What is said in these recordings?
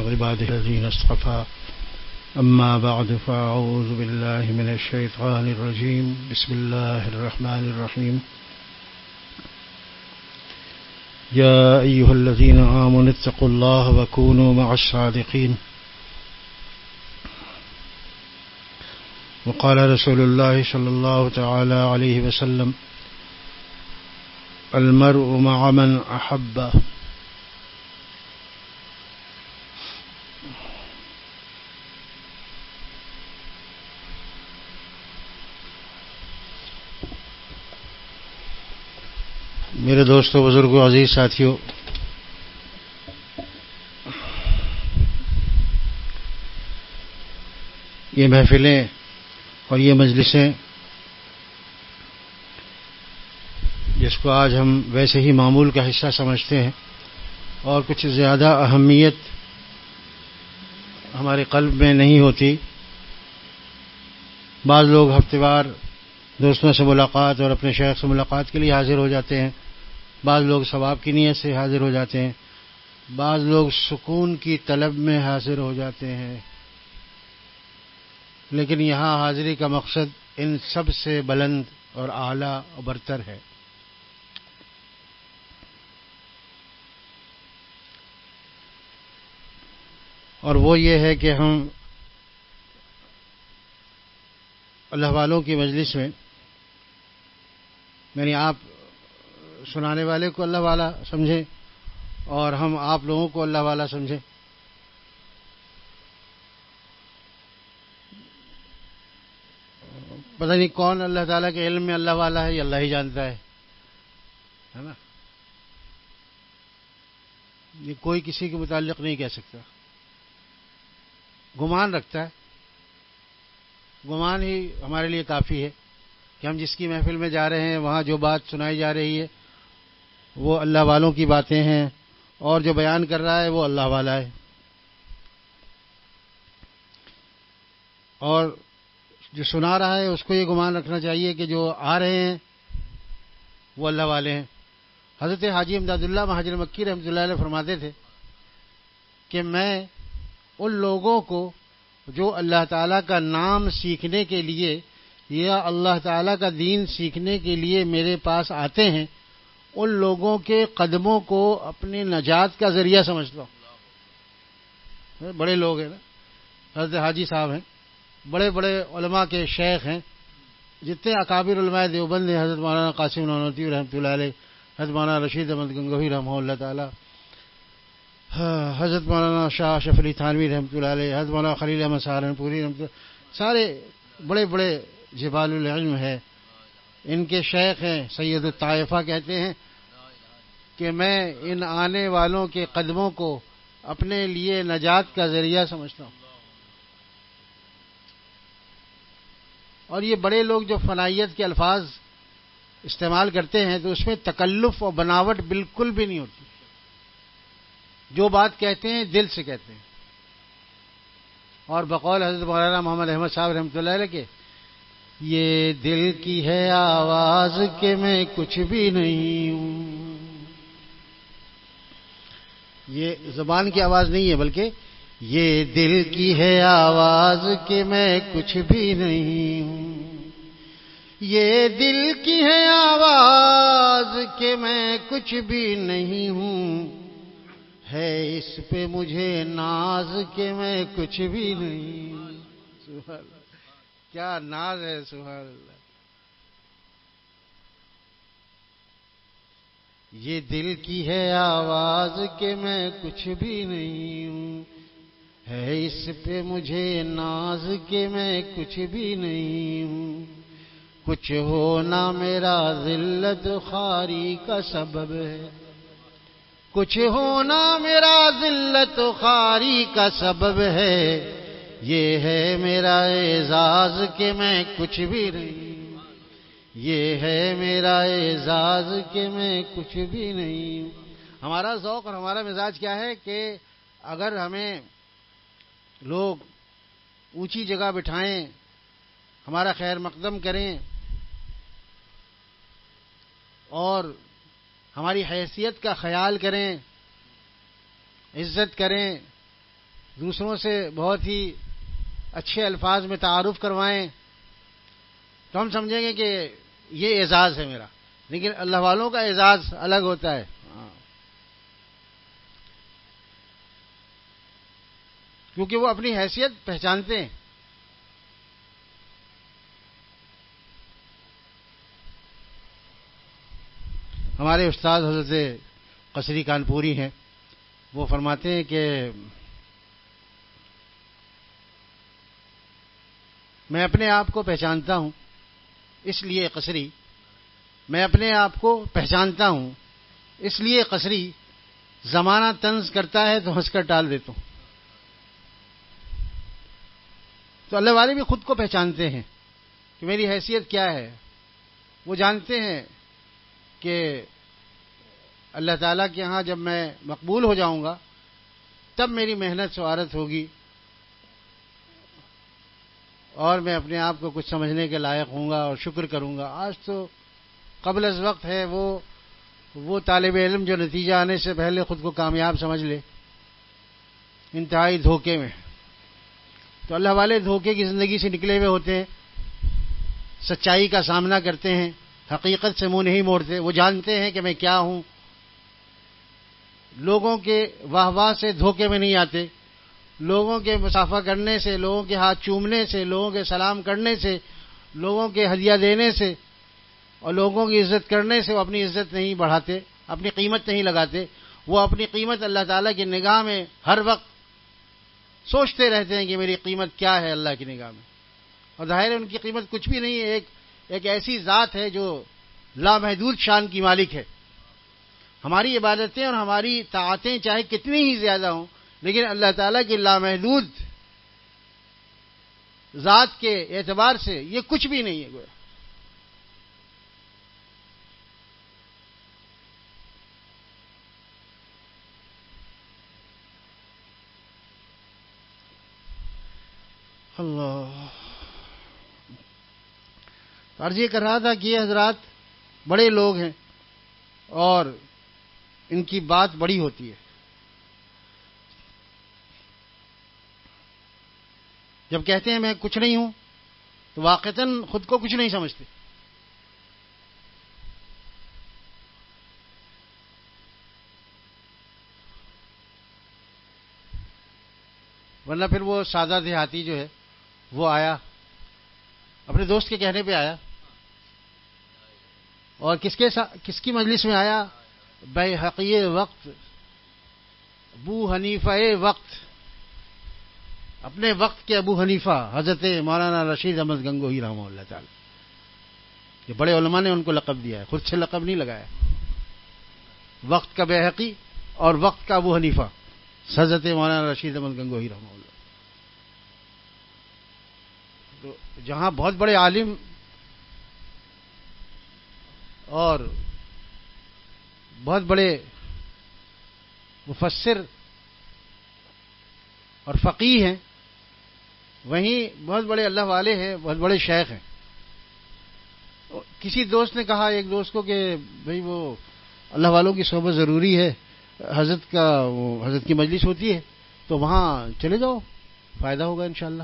عباده الذين اصطفى أما بعد فأعوذ بالله من الشيطان الرجيم بسم الله الرحمن الرحيم يا أيها الذين آمنوا اتقوا الله وكونوا مع الصادقين وقال رسول الله صلى الله تعالى عليه وسلم المرء مع من أحب میرے دوستوں بزرگوں عزیز ساتھیوں، یہ محفلیں اور یہ مجلسیں جس کو آج ہم ویسے ہی معمول کا حصہ سمجھتے ہیں اور کچھ زیادہ اہمیت ہمارے قلب میں نہیں ہوتی، بعض لوگ ہفتہ وار دوستوں سے ملاقات اور اپنے شیخ سے ملاقات کے لیے حاضر ہو جاتے ہیں، بعض لوگ ثواب کی نیت سے حاضر ہو جاتے ہیں، بعض لوگ سکون کی طلب میں حاضر ہو جاتے ہیں، لیکن یہاں حاضری کا مقصد ان سب سے بلند اور اعلیٰ اور برتر ہے۔ اور وہ یہ ہے کہ ہم اللہ والوں کی مجلس میں، یعنی آپ سنانے والے کو اللہ والا سمجھیں اور ہم آپ لوگوں کو اللہ والا سمجھیں۔ پتہ نہیں کون اللہ تعالیٰ کے علم میں اللہ والا ہے، یہ اللہ ہی جانتا ہے نا؟ یہ کوئی کسی کے متعلق نہیں کہہ سکتا، گمان رکھتا ہے، گمان ہی ہمارے لیے کافی ہے کہ ہم جس کی محفل میں جا رہے ہیں وہاں جو بات سنائی جا رہی ہے وہ اللہ والوں کی باتیں ہیں اور جو بیان کر رہا ہے وہ اللہ والا ہے، اور جو سنا رہا ہے اس کو یہ گمان رکھنا چاہیے کہ جو آ رہے ہیں وہ اللہ والے ہیں۔ حضرت حاجی امداد اللہ مہاجر مکی رحمۃ اللہ علیہ فرماتے تھے کہ میں ان لوگوں کو جو اللہ تعالیٰ کا نام سیکھنے کے لیے یا اللہ تعالیٰ کا دین سیکھنے کے لیے میرے پاس آتے ہیں، ان لوگوں کے قدموں کو اپنی نجات کا ذریعہ سمجھتا ہوں۔ بڑے لوگ ہیں نا، حضرت حاجی صاحب ہیں، بڑے بڑے علماء کے شیخ ہیں، جتنے اکابر علماء دیوبند ہیں، حضرت مولانا قاسم نانوتوی رحمۃ اللہ علیہ، حضرت مولانا رشید احمد گنگوہی رحمہ اللہ تعالی، حضرت مولانا شاہ اشرف علی تھانوی رحمۃ اللہ علیہ، حضرت مولانا خلیل احمد سہارنپوری رحمۃ اللہ، سارے بڑے بڑے جبال العلم ہے۔ ان کے شیخ ہیں سید الطائفہ، کہتے ہیں کہ میں ان آنے والوں کے قدموں کو اپنے لیے نجات کا ذریعہ سمجھتا ہوں۔ اور یہ بڑے لوگ جو فنائیت کے الفاظ استعمال کرتے ہیں تو اس میں تکلف اور بناوٹ بالکل بھی نہیں ہوتی، جو بات کہتے ہیں دل سے کہتے ہیں۔ اور بقول حضرت مولانا محمد احمد صاحب رحمۃ اللہ علیہ کے، یہ دل کی ہے آواز کہ میں کچھ بھی نہیں ہوں، یہ زبان کی آواز نہیں ہے بلکہ یہ دل کی ہے آواز کہ میں کچھ بھی نہیں ہوں، یہ دل کی ہے آواز کہ میں کچھ بھی نہیں ہوں، ہے اس پہ مجھے ناز کہ میں کچھ بھی نہیں ہوں۔ سبحان اللہ، کیا ناز ہے، سبحان اللہ۔ یہ دل کی ہے آواز کہ میں کچھ بھی نہیں ہوں، ہے اس پہ مجھے ناز کہ میں کچھ بھی نہیں ہوں، کچھ ہونا میرا ذلت خواری کا سبب ہے، کچھ ہونا میرا ذلت خواری کا سبب ہے، یہ ہے میرا اعزاز کہ میں کچھ بھی نہیں ہوں، یہ ہے میرا اعزاز کہ میں کچھ بھی نہیں ہوں۔ ہمارا ذوق اور ہمارا مزاج کیا ہے کہ اگر ہمیں لوگ اونچی جگہ بٹھائیں، ہمارا خیر مقدم کریں اور ہماری حیثیت کا خیال کریں، عزت کریں، دوسروں سے بہت ہی اچھے الفاظ میں تعارف کروائیں تو ہم سمجھیں گے کہ یہ اعزاز ہے میرا، لیکن اللہ والوں کا اعزاز الگ ہوتا ہے. کیونکہ وہ اپنی حیثیت پہچانتے ہیں. ہمارے استاد حضرت قصری کانپوری ہیں، وہ فرماتے ہیں کہ میں اپنے آپ کو پہچانتا ہوں اس لیے قصری، میں اپنے آپ کو پہچانتا ہوں اس لیے قصری، زمانہ طنز کرتا ہے تو ہنس کر ٹال دیتا ہوں. تو اللہ والے بھی خود کو پہچانتے ہیں کہ میری حیثیت کیا ہے. وہ جانتے ہیں کہ اللہ تعالیٰ کے ہاں جب میں مقبول ہو جاؤں گا تب میری محنت سوارت ہوگی اور میں اپنے آپ کو کچھ سمجھنے کے لائق ہوں گا اور شکر کروں گا. آج تو قبل از وقت ہے وہ طالب علم جو نتیجہ آنے سے پہلے خود کو کامیاب سمجھ لے، انتہائی دھوکے میں. تو اللہ والے دھوکے کی زندگی سے نکلے ہوئے ہوتے ہیں، سچائی کا سامنا کرتے ہیں، حقیقت سے منہ نہیں موڑتے. وہ جانتے ہیں کہ میں کیا ہوں. لوگوں کے واہ واہ سے دھوکے میں نہیں آتے، لوگوں کے مصافحہ کرنے سے، لوگوں کے ہاتھ چومنے سے، لوگوں کے سلام کرنے سے، لوگوں کے ہدیہ دینے سے اور لوگوں کی عزت کرنے سے وہ اپنی عزت نہیں بڑھاتے، اپنی قیمت نہیں لگاتے. وہ اپنی قیمت اللہ تعالیٰ کی نگاہ میں ہر وقت سوچتے رہتے ہیں کہ میری قیمت کیا ہے اللہ کی نگاہ میں. اور ظاہر ہے ان کی قیمت کچھ بھی نہیں ہے، ایک ایسی ذات ہے جو لامحدود شان کی مالک ہے. ہماری عبادتیں اور ہماری طاعتیں چاہے کتنی ہی زیادہ ہوں، لیکن اللہ تعالیٰ کی لامحدود ذات کے اعتبار سے یہ کچھ بھی نہیں ہے. گویا اللہ. عرض یہ کر رہا تھا کہ یہ حضرات بڑے لوگ ہیں اور ان کی بات بڑی ہوتی ہے. جب کہتے ہیں میں کچھ نہیں ہوں تو واقعتاً خود کو کچھ نہیں سمجھتے. ورنہ پھر وہ سادہ دیہاتی جو ہے وہ آیا اپنے دوست کے کہنے پہ آیا اور کس کی مجلس میں آیا؟ بیہقی وقت، ابو حنیفہ وقت، اپنے وقت کے ابو حنیفہ حضرت مولانا رشید احمد گنگوہی رحمہ اللہ تعالی. یہ بڑے علماء نے ان کو لقب دیا ہے، خود سے لقب نہیں لگایا. وقت کا بیہقی اور وقت کا ابو حنیفہ حضرت مولانا رشید احمد گنگوہی رحمہ اللہ. تو جہاں بہت بڑے عالم اور بہت بڑے مفسر اور فقیہ ہیں، وہیں بہت بڑے اللہ والے ہیں، بہت بڑے شیخ ہیں. کسی دوست نے کہا ایک دوست کو کہ بھئی وہ اللہ والوں کی صحبت ضروری ہے، حضرت کی مجلس ہوتی ہے تو وہاں چلے جاؤ، فائدہ ہوگا انشاءاللہ.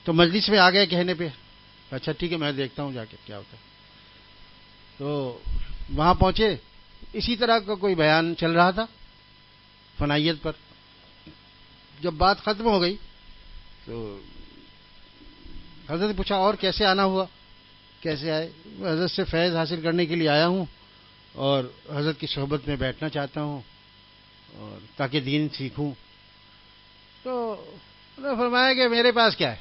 تو مجلس میں آ گئے کہنے پہ، اچھا ٹھیک ہے میں دیکھتا ہوں جا کے کیا ہوتا ہے. تو وہاں پہنچے، اسی طرح کا کوئی بیان چل رہا تھا فنائیت پر. جب بات ختم ہو گئی تو حضرت نے پوچھا اور کیسے آنا ہوا، کیسے آئے؟ حضرت سے فیض حاصل کرنے کے لیے آیا ہوں اور حضرت کی صحبت میں بیٹھنا چاہتا ہوں اور تاکہ دین سیکھوں. تو انہوں نے فرمایا کہ میرے پاس کیا ہے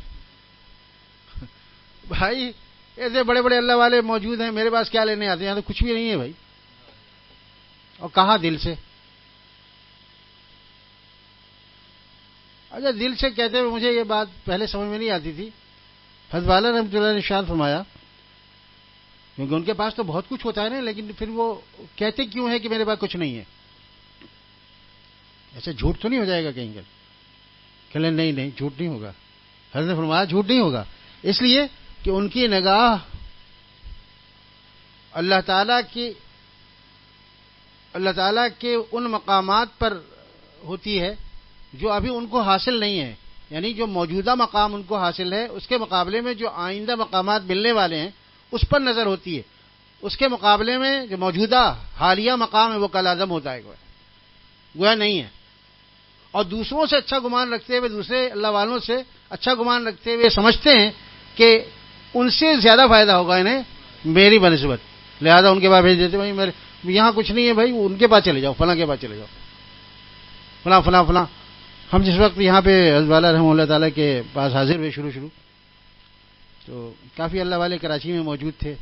بھائی، ایسے بڑے بڑے اللہ والے موجود ہیں، میرے پاس کیا لینے آتے ہیں؟ یہاں تو کچھ بھی نہیں ہے بھائی. اور کہا دل سے. اچھا دل سے کہتے ہوئے مجھے یہ بات پہلے سمجھ میں نہیں آتی تھی. حضرت والا رحمۃ اللہ نے ارشاد فرمایا، کیونکہ ان کے پاس تو بہت کچھ ہوتا ہے نا، لیکن پھر وہ کہتے کیوں ہے کہ میرے پاس کچھ نہیں ہے؟ ایسے جھوٹ تو نہیں ہو جائے گا کہیں کہ نہیں جھوٹ نہیں ہوگا. حضرت نے فرمایا جھوٹ نہیں ہوگا، اس لیے کہ ان کی نگاہ اللہ تعالیٰ کے ان مقامات پر ہوتی ہے جو ابھی ان کو حاصل نہیں ہے، یعنی جو موجودہ مقام ان کو حاصل ہے اس کے مقابلے میں جو آئندہ مقامات ملنے والے ہیں اس پر نظر ہوتی ہے. اس کے مقابلے میں جو موجودہ حالیہ مقام ہے وہ کالعدم ہوتا ہے، گویا نہیں ہے. اور دوسروں سے اچھا گمان رکھتے ہوئے، دوسرے اللہ والوں سے اچھا گمان رکھتے ہوئے سمجھتے ہیں کہ ان سے زیادہ فائدہ ہوگا انہیں میری بنسبت، لہذا ان کے پاس بھیج دیتے. بھائی میرے یہاں کچھ نہیں ہے، بھائی ان کے پاس چلے جاؤ، فلاں کے پاس چلے جاؤ، فلاں فلاں فلاں. ہم جس وقت یہاں پہ حضرت والا رحمہ اللہ تعالیٰ کے پاس حاضر ہوئے شروع تو کافی اللہ والے کراچی میں موجود تھے.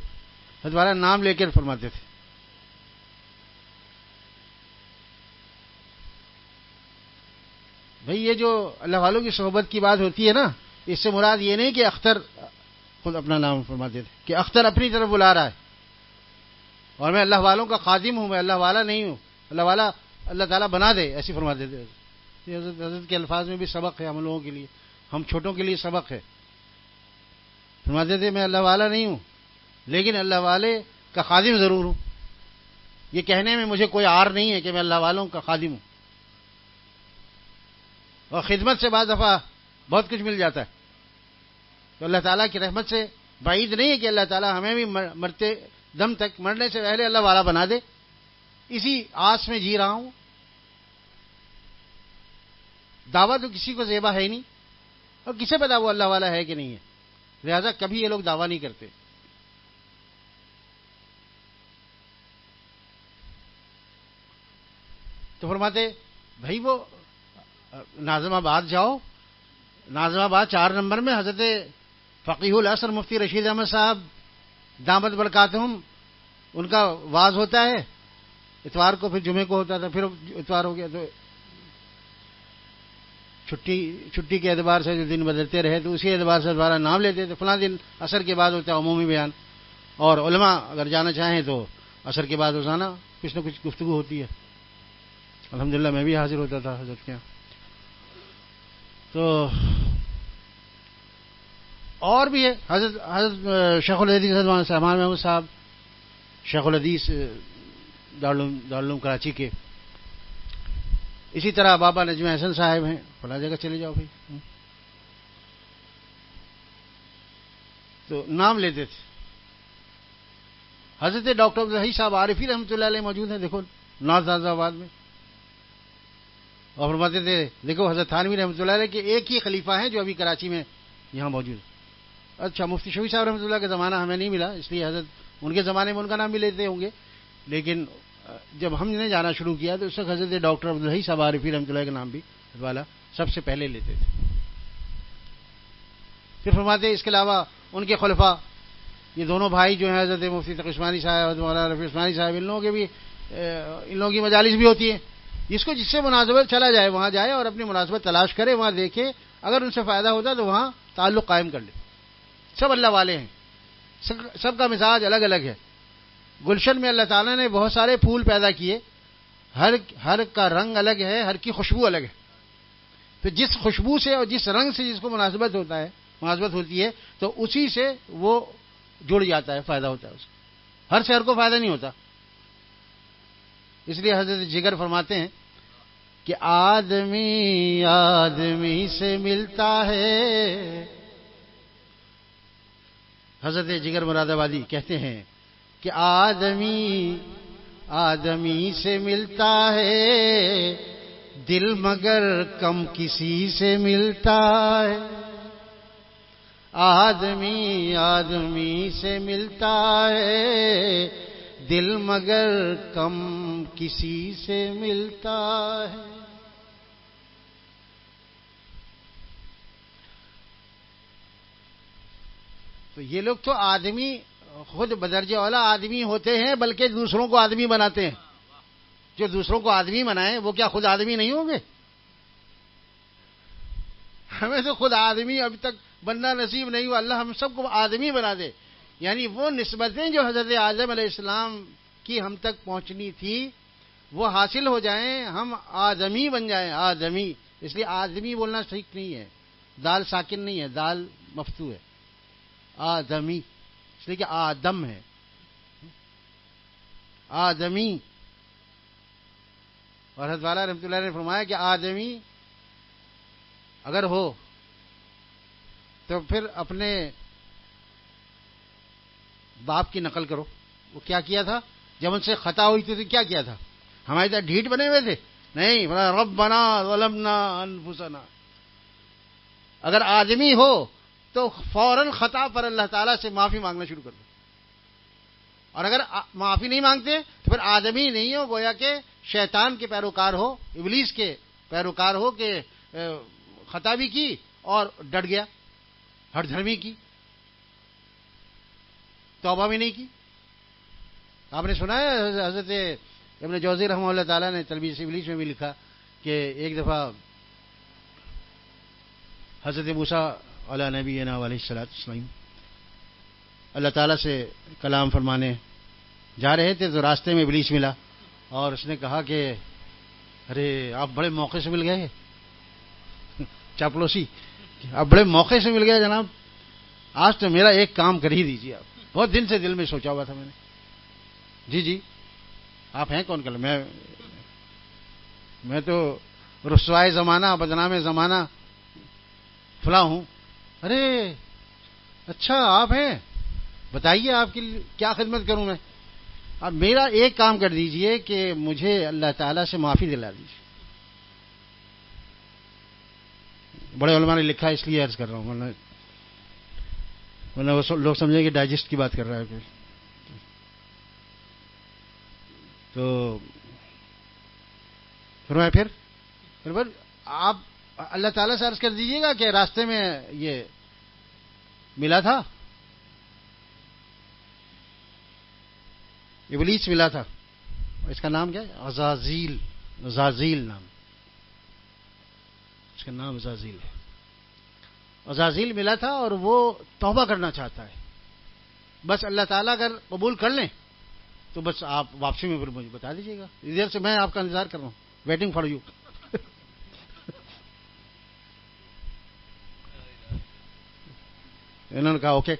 حضرت والا نام لے کر فرماتے تھے. بھئی یہ جو اللہ والوں کی صحبت کی بات ہوتی ہے نا، اس سے مراد یہ نہیں کہ اختر خود اپنا نام فرماتے تھے کہ اختر اپنی طرف بلا رہا ہے اور میں اللہ والوں کا خادم ہوں، میں اللہ والا نہیں ہوں، اللہ والا اللہ تعالیٰ بنا دے، ایسی فرماتے تھے. حضرت کے الفاظ میں بھی سبق ہے ہم لوگوں کے لیے، ہم چھوٹوں کے لیے سبق ہے. فرماتے تھے میں اللہ والا نہیں ہوں لیکن اللہ والے کا خادم ضرور ہوں. یہ کہنے میں مجھے کوئی عار نہیں ہے کہ میں اللہ والوں کا خادم ہوں. اور خدمت سے بعض دفعہ بہت کچھ مل جاتا ہے. تو اللہ تعالیٰ کی رحمت سے بعید نہیں ہے کہ اللہ تعالیٰ ہمیں بھی مرتے دم تک، مرنے سے پہلے اللہ والا بنا دے. اسی آس میں جی رہا ہوں. دعویٰ تو کسی کو زیبا ہے ہی نہیں، اور کسے پتا وہ اللہ والا ہے کہ نہیں ہے، لہذا کبھی یہ لوگ دعویٰ نہیں کرتے. تو فرماتے بھائی وہ ناظم آباد جاؤ، ناظم آباد 4 نمبر میں حضرت فقیہ العصر مفتی رشید احمد صاحب دامت برکاتہم ان کا واز ہوتا ہے اتوار کو، پھر جمعے کو ہوتا تھا، پھر اتوار ہو گیا تو چھٹی کے اعتبار سے جو دن بدلتے رہے تو اسی اعتبار سے دوبارہ نام لیتے تھے. فلاں دن عصر کے بعد ہوتا ہے عمومی بیان، اور علماء اگر جانا چاہیں تو عصر کے بعد روزانہ کچھ نہ کچھ گفتگو ہوتی ہے. الحمدللہ میں بھی حاضر ہوتا تھا حضرت کے یہاں. تو اور بھی ہے حضرت شیخ الحدیث حضرت سلمان محمود صاحب، شیخ الحدیث دارالعلوم کراچی کے. اسی طرح بابا نجم حسن صاحب ہیں، فلاں جگہ چلے جاؤ بھائی، تو نام لیتے تھے. حضرت ڈاکٹر عبدالحی صاحب عارفی رحمۃ اللہ علیہ موجود ہیں، دیکھو ناز آباد میں. اور فرماتے تھے دیکھو حضرت تھانوی رحمۃ اللہ علیہ کے ایک ہی خلیفہ ہیں جو ابھی کراچی میں یہاں موجود ہیں. اچھا مفتی شفیع صاحب رحمۃ اللہ کا زمانہ ہمیں نہیں ملا، اس لیے حضرت ان کے زمانے میں ان کا نام بھی لیتے ہوں گے، لیکن جب ہم نے جانا شروع کیا تو اس وقت حضرت ڈاکٹر عبدالحی صاحب عارفی رحمۃ اللہ کا نام بھی والا سب سے پہلے لیتے تھے. پھر فرماتے اس کے علاوہ ان کے خلفاء یہ دونوں بھائی جو ہیں حضرت مفتی تقی عثمانی صاحب، حضرت مولانا رفیع عثمانی صاحب، ان لوگوں کی مجالس بھی ہوتی ہیں. جس کو جس سے مناسبت چلا جائے وہاں جائے اور اپنی مناسبت تلاش کرے، وہاں دیکھے، اگر ان سے فائدہ ہوتا تو وہاں تعلق قائم کر لے. سب اللہ والے ہیں، سب کا مزاج الگ الگ ہے. گلشن میں اللہ تعالیٰ نے بہت سارے پھول پیدا کیے، ہر کا رنگ الگ ہے، ہر کی خوشبو الگ ہے. تو جس خوشبو سے اور جس رنگ سے جس کو مناسبت ہوتی ہے تو اسی سے وہ جڑ جاتا ہے، فائدہ ہوتا ہے اس کو. ہر شہر کو فائدہ نہیں ہوتا. اس لیے حضرت جگر فرماتے ہیں کہ آدمی آدمی سے ملتا ہے. حضرت جگر مراد آبادی کہتے ہیں کہ آدمی آدمی سے ملتا ہے، دل مگر کم کسی سے ملتا ہے. آدمی آدمی سے ملتا ہے، دل مگر کم کسی سے ملتا ہے. تو یہ لوگ تو آدمی خود بدرجہ اولا آدمی ہوتے ہیں، بلکہ دوسروں کو آدمی بناتے ہیں. جو دوسروں کو آدمی بنائیں وہ کیا خود آدمی نہیں ہوں گے؟ ہمیں تو خود آدمی ابھی تک بننا نصیب نہیں ہوا، اللہ ہم سب کو آدمی بنا دے. یعنی وہ نسبتیں جو حضرت اعظم علیہ السلام کی ہم تک پہنچنی تھی وہ حاصل ہو جائیں، ہم آدمی بن جائیں. آدمی، اس لیے آدمی بولنا ٹھیک نہیں ہے، دال ساکن نہیں ہے، دال مفتوح ہے. آدمی اس لیے کہ آدم ہے، آدمی. اور حضرت والا رحمۃ اللہ نے فرمایا کہ آدمی اگر ہو تو پھر اپنے باپ کی نقل کرو. وہ کیا کیا تھا جب ان سے خطا ہوئی تھی تو کیا کیا تھا؟ ہماری طرح ڈھیٹ بنے ہوئے تھے؟ نہیں، ربنا ظلمنا انفسنا. اگر آدمی ہو تو فوراً خطا پر اللہ تعالیٰ سے معافی مانگنا شروع کر دو. اور اگر معافی نہیں مانگتے تو پھر آدمی نہیں ہو، گویا کہ شیطان کے پیروکار ہو، ابلیس کے پیروکار ہو کہ خطا بھی کی اور ڈٹ گیا، ہٹ دھرمی کی، توبہ بھی نہیں کی. آپ نے سنا ہے حضرت ابن جوزی رحمہ اللہ تعالیٰ نے تلبیس ابلیس میں بھی لکھا کہ ایک دفعہ حضرت موسیٰ علیہ نبینا علیہ الصلوۃ والسلام اللہ تعالیٰ سے کلام فرمانے جا رہے تھے تو راستے میں ابلیس ملا اور اس نے کہا کہ ارے آپ بڑے موقع سے مل گئے، چاپلوسی، آپ بڑے موقع سے مل گئے جناب، آج تو میرا ایک کام کر ہی دیجیے. آپ بہت دن سے دل میں سوچا ہوا تھا میں نے. جی جی، آپ ہیں کون؟ کل میں تو رسوائے زمانہ، بدنام زمانہ فلاں ہوں. ارے اچھا آپ ہیں، بتائیے آپ کی کیا خدمت کروں میں؟ اب میرا ایک کام کر دیجئے کہ مجھے اللہ تعالیٰ سے معافی دلا دیجیے. بڑے علماء نے لکھا، اس لیے عرض کر رہا ہوں، ورنہ وہ لوگ سمجھیں کہ ڈائجسٹ کی بات کر رہا ہے کوئی. تو پھر آپ اللہ تعالیٰ سے عرض کر دیجیے گا کہ راستے میں یہ ملا تھا، ابلیس ملا تھا، اس کا نام کیا ہے؟ عزازیل نام، اس کا نام عزازیل ہے. عزازیل ملا تھا اور وہ توبہ کرنا چاہتا ہے. بس اللہ تعالیٰ اگر قبول کر لیں تو بس آپ واپسی میں پھر مجھے بتا دیجیے گا. ادھر سے میں آپ کا انتظار کر رہا ہوں، ویٹنگ فار یو. انہوں نے کہا اوکے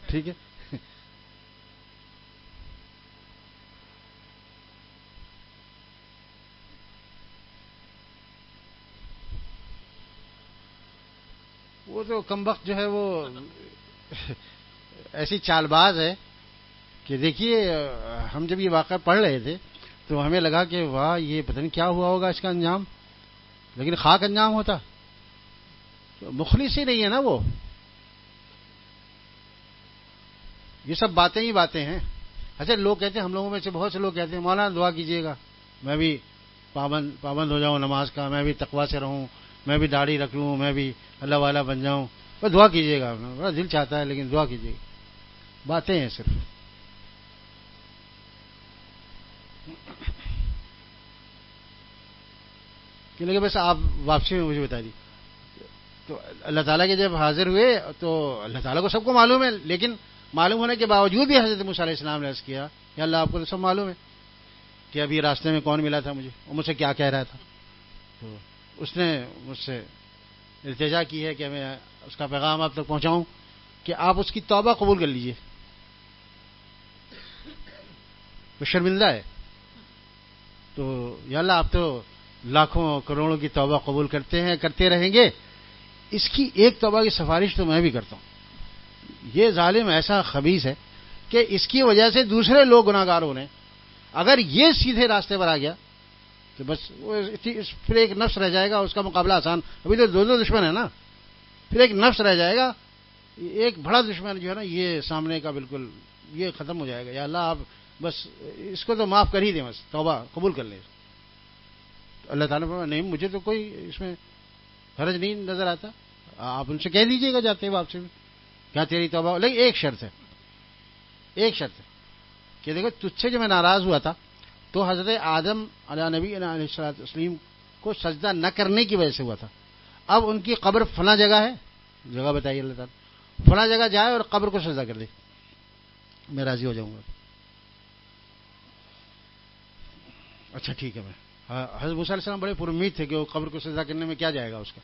ٹھیک ہے. وہ تو کمبخت جو ہے وہ ایسی چال باز ہے کہ دیکھیے ہم جب یہ واقعہ پڑھ رہے تھے تو ہمیں لگا کہ واہ یہ پتہ نہیں کیا ہوا ہوگا اس کا انجام، لیکن خاک انجام ہوتا. مخلص ہی نہیں ہے نا وہ. یہ سب باتیں ہی باتیں ہیں. اچھا لوگ کہتے ہیں، ہم لوگوں میں سے بہت سے لوگ کہتے ہیں مولانا دعا کیجیے گا میں بھی پابند ہو جاؤں نماز کا، میں بھی تقویٰ سے رہوں، میں بھی داڑھی رکھ لوں، میں بھی اللہ والا بن جاؤں. بس دعا کیجیے گا، بڑا دل چاہتا ہے لیکن دعا کیجیے گا. باتیں ہیں صرف. لیکن بس آپ واپسی میں مجھے بتا دیجیے. تو اللہ تعالیٰ کے جب حاضر ہوئے تو اللہ تعالیٰ کو سب کو معلوم ہے، لیکن معلوم ہونے کے باوجود بھی حضرت موسیٰ علیہ السلام نے عرض کیا کہ اللہ آپ کو تو سب معلوم ہے کہ ابھی راستے میں کون ملا تھا مجھے اور مجھ سے کیا کہہ رہا تھا. تو اس نے مجھ سے التجا کی ہے کہ میں اس کا پیغام آپ تک پہنچاؤں کہ آپ اس کی توبہ قبول کر لیجئے. وہ شرمندہ ہے. تو یا اللہ آپ تو لاکھوں کروڑوں کی توبہ قبول کرتے ہیں، کرتے رہیں گے، اس کی ایک توبہ کی سفارش تو میں بھی کرتا ہوں. یہ ظالم ایسا خبیث ہے کہ اس کی وجہ سے دوسرے لوگ گناہ گار ہو رہے ہیں. اگر یہ سیدھے راستے پر آ گیا تو بس پھر ایک نفس رہ جائے گا، اس کا مقابلہ آسان. ابھی تو دو دشمن ہے نا، پھر ایک نفس رہ جائے گا، ایک بڑا دشمن جو ہے نا یہ سامنے کا بالکل یہ ختم ہو جائے گا. یا اللہ آپ بس اس کو تو معاف کر ہی دیں، بس توبہ قبول کر لیں. اللہ تعالیٰ نے نہیں مجھے تو کوئی اس میں حرج نہیں نظر آتا، آپ ان سے کہہ دیجیے گا جاتے ہوئے واپسی میں کیا تیری توبہ. لیکن ایک شرط ہے کہ دیکھو تجھ سے جو میں ناراض ہوا تھا تو حضرت آدم علیہ نبی علیہ الصلوۃ والتسلیم کو سجدہ نہ کرنے کی وجہ سے ہوا تھا. اب ان کی قبر فلاں جگہ ہے، جگہ بتائیے اللہ تعالیٰ، فلاں جگہ جائے اور قبر کو سجدہ کر دے، میں راضی ہو جاؤں گا. اچھا ٹھیک ہے. میں حضرت موسیٰ علیہ السلام بڑے پر امید تھے کہ وہ قبر کو سجدہ کرنے میں کیا جائے گا اس کا.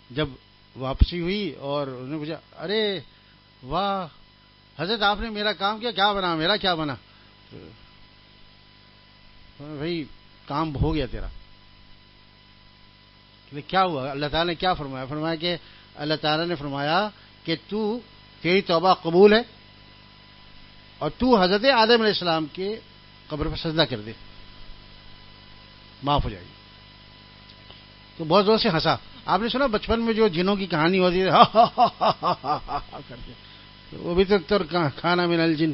جب واپسی ہوئی اور انہوں نے پوچھا ارے واہ حضرت آپ نے میرا کام کیا بنا، میرا کیا بنا. بھائی کام ہو گیا تیرا. کیا ہوا؟ اللہ تعالیٰ نے کیا فرمایا؟ فرمایا کہ اللہ تعالیٰ نے فرمایا کہ تیری توبہ قبول ہے اور تو حضرت آدم علیہ السلام کے قبر پر سجدہ کر دے، معاف ہو جائے گی. تو بہت زور سے ہنسا. آپ نے سنا بچپن میں جو جنوں کی کہانی ہوتی ہے کر کے، وہ بھی تو کھانا من الجن،